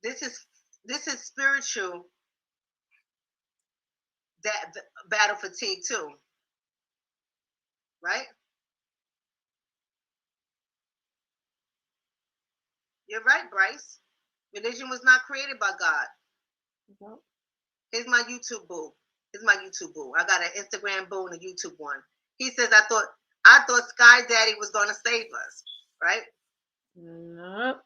This is spiritual battle fatigue too. Right? You're right, Bryce. Religion was not created by God. Nope. Here's my YouTube boo. I got an Instagram boo and a YouTube one. He says, I thought Sky Daddy was going to save us, right? Nope.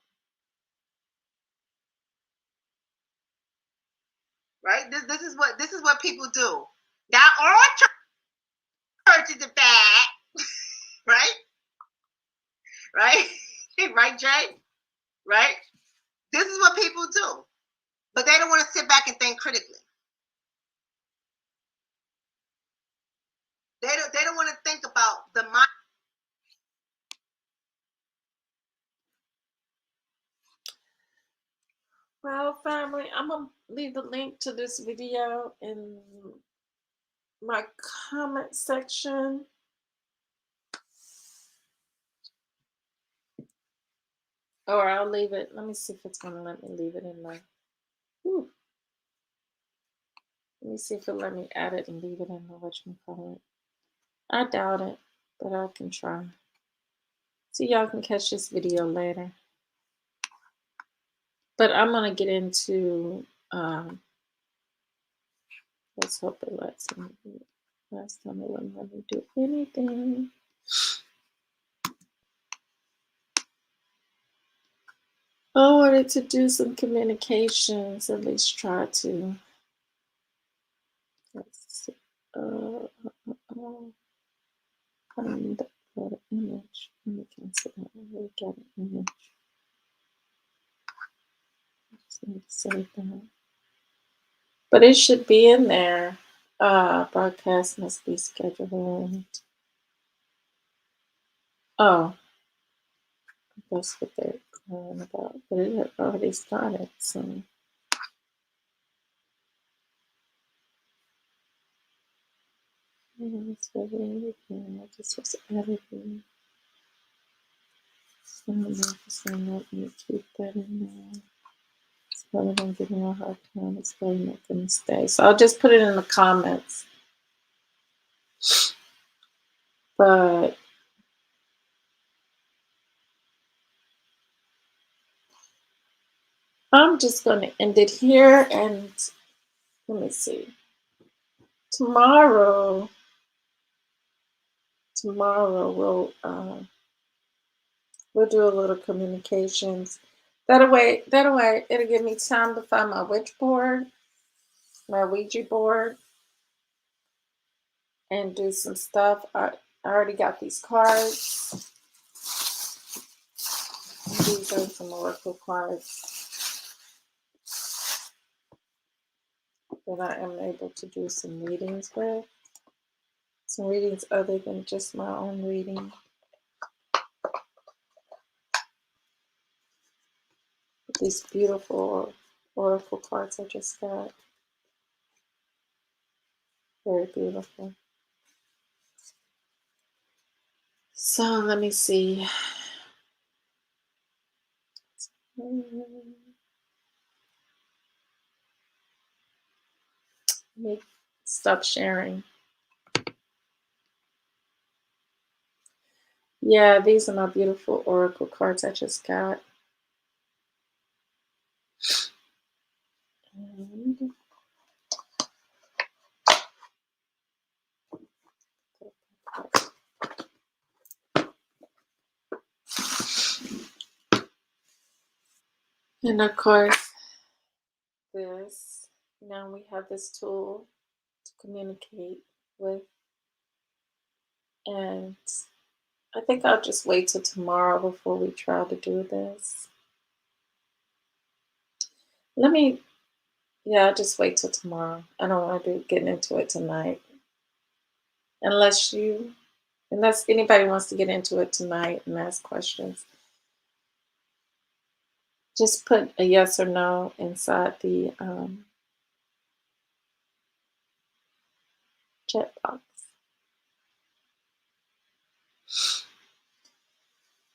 Right? This is what people do. Now all to the back, right? Right? Right, Jay? Right? This is what people do. But they don't want to sit back and think critically. They don't want to think about the mind. Well, family, I'm going to leave the link to this video in my comment section. Or I'll leave it. Let me see if it's going to let me leave it in my... Whew. Let me see if it'll let me add it and leave it in the whatchamacallit. I doubt it, but I can try. So y'all can catch this video later. But I'm going to get into... let's hope it lets me do it. Last time it wouldn't let me do anything. I wanted to do some communications, at least try to. Let's see. I need to upload an image. Let me cancel that. I already got an image. I just need to save that. But it should be in there. Broadcast must be scheduled. Oh, that's what they're calling about. But it had already started, so. It's everything. I just was editing. So I'm just gonna let me keep that in there. It's probably gonna give me a hard time. It's probably not gonna stay. So I'll just put it in the comments. But I'm just gonna end it here, and let me see. Tomorrow we'll do a little communications. That way it'll give me time to find my witch board, my Ouija board, and do some stuff. I already got these cards. These are some oracle cards that I am able to do some readings with. Some readings other than just my own reading. These beautiful oracle cards I just got. Very beautiful. So let me see. Let me stop sharing. Yeah, these are my beautiful oracle cards I just got. And of course, this. Now we have this tool to communicate with. And I think I'll just wait till tomorrow before we try to do this. I'll just wait till tomorrow. I don't want to be getting into it tonight. Unless anybody wants to get into it tonight and ask questions. Just put a yes or no inside the chat box.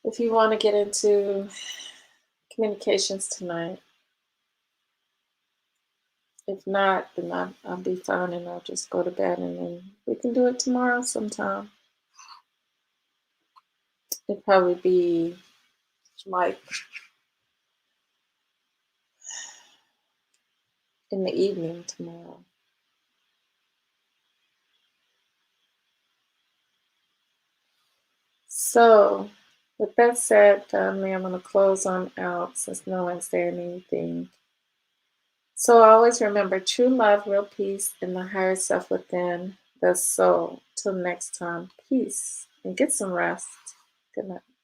If you want to get into communications tonight. If not, then I'll be fine and I'll just go to bed, and then we can do it tomorrow sometime. It'll probably be like in the evening tomorrow. So, with that said, family, I'm going to close on out since no one's saying anything. So always remember true love, real peace, and the higher self within That's so. Till next time, peace and get some rest. Good night.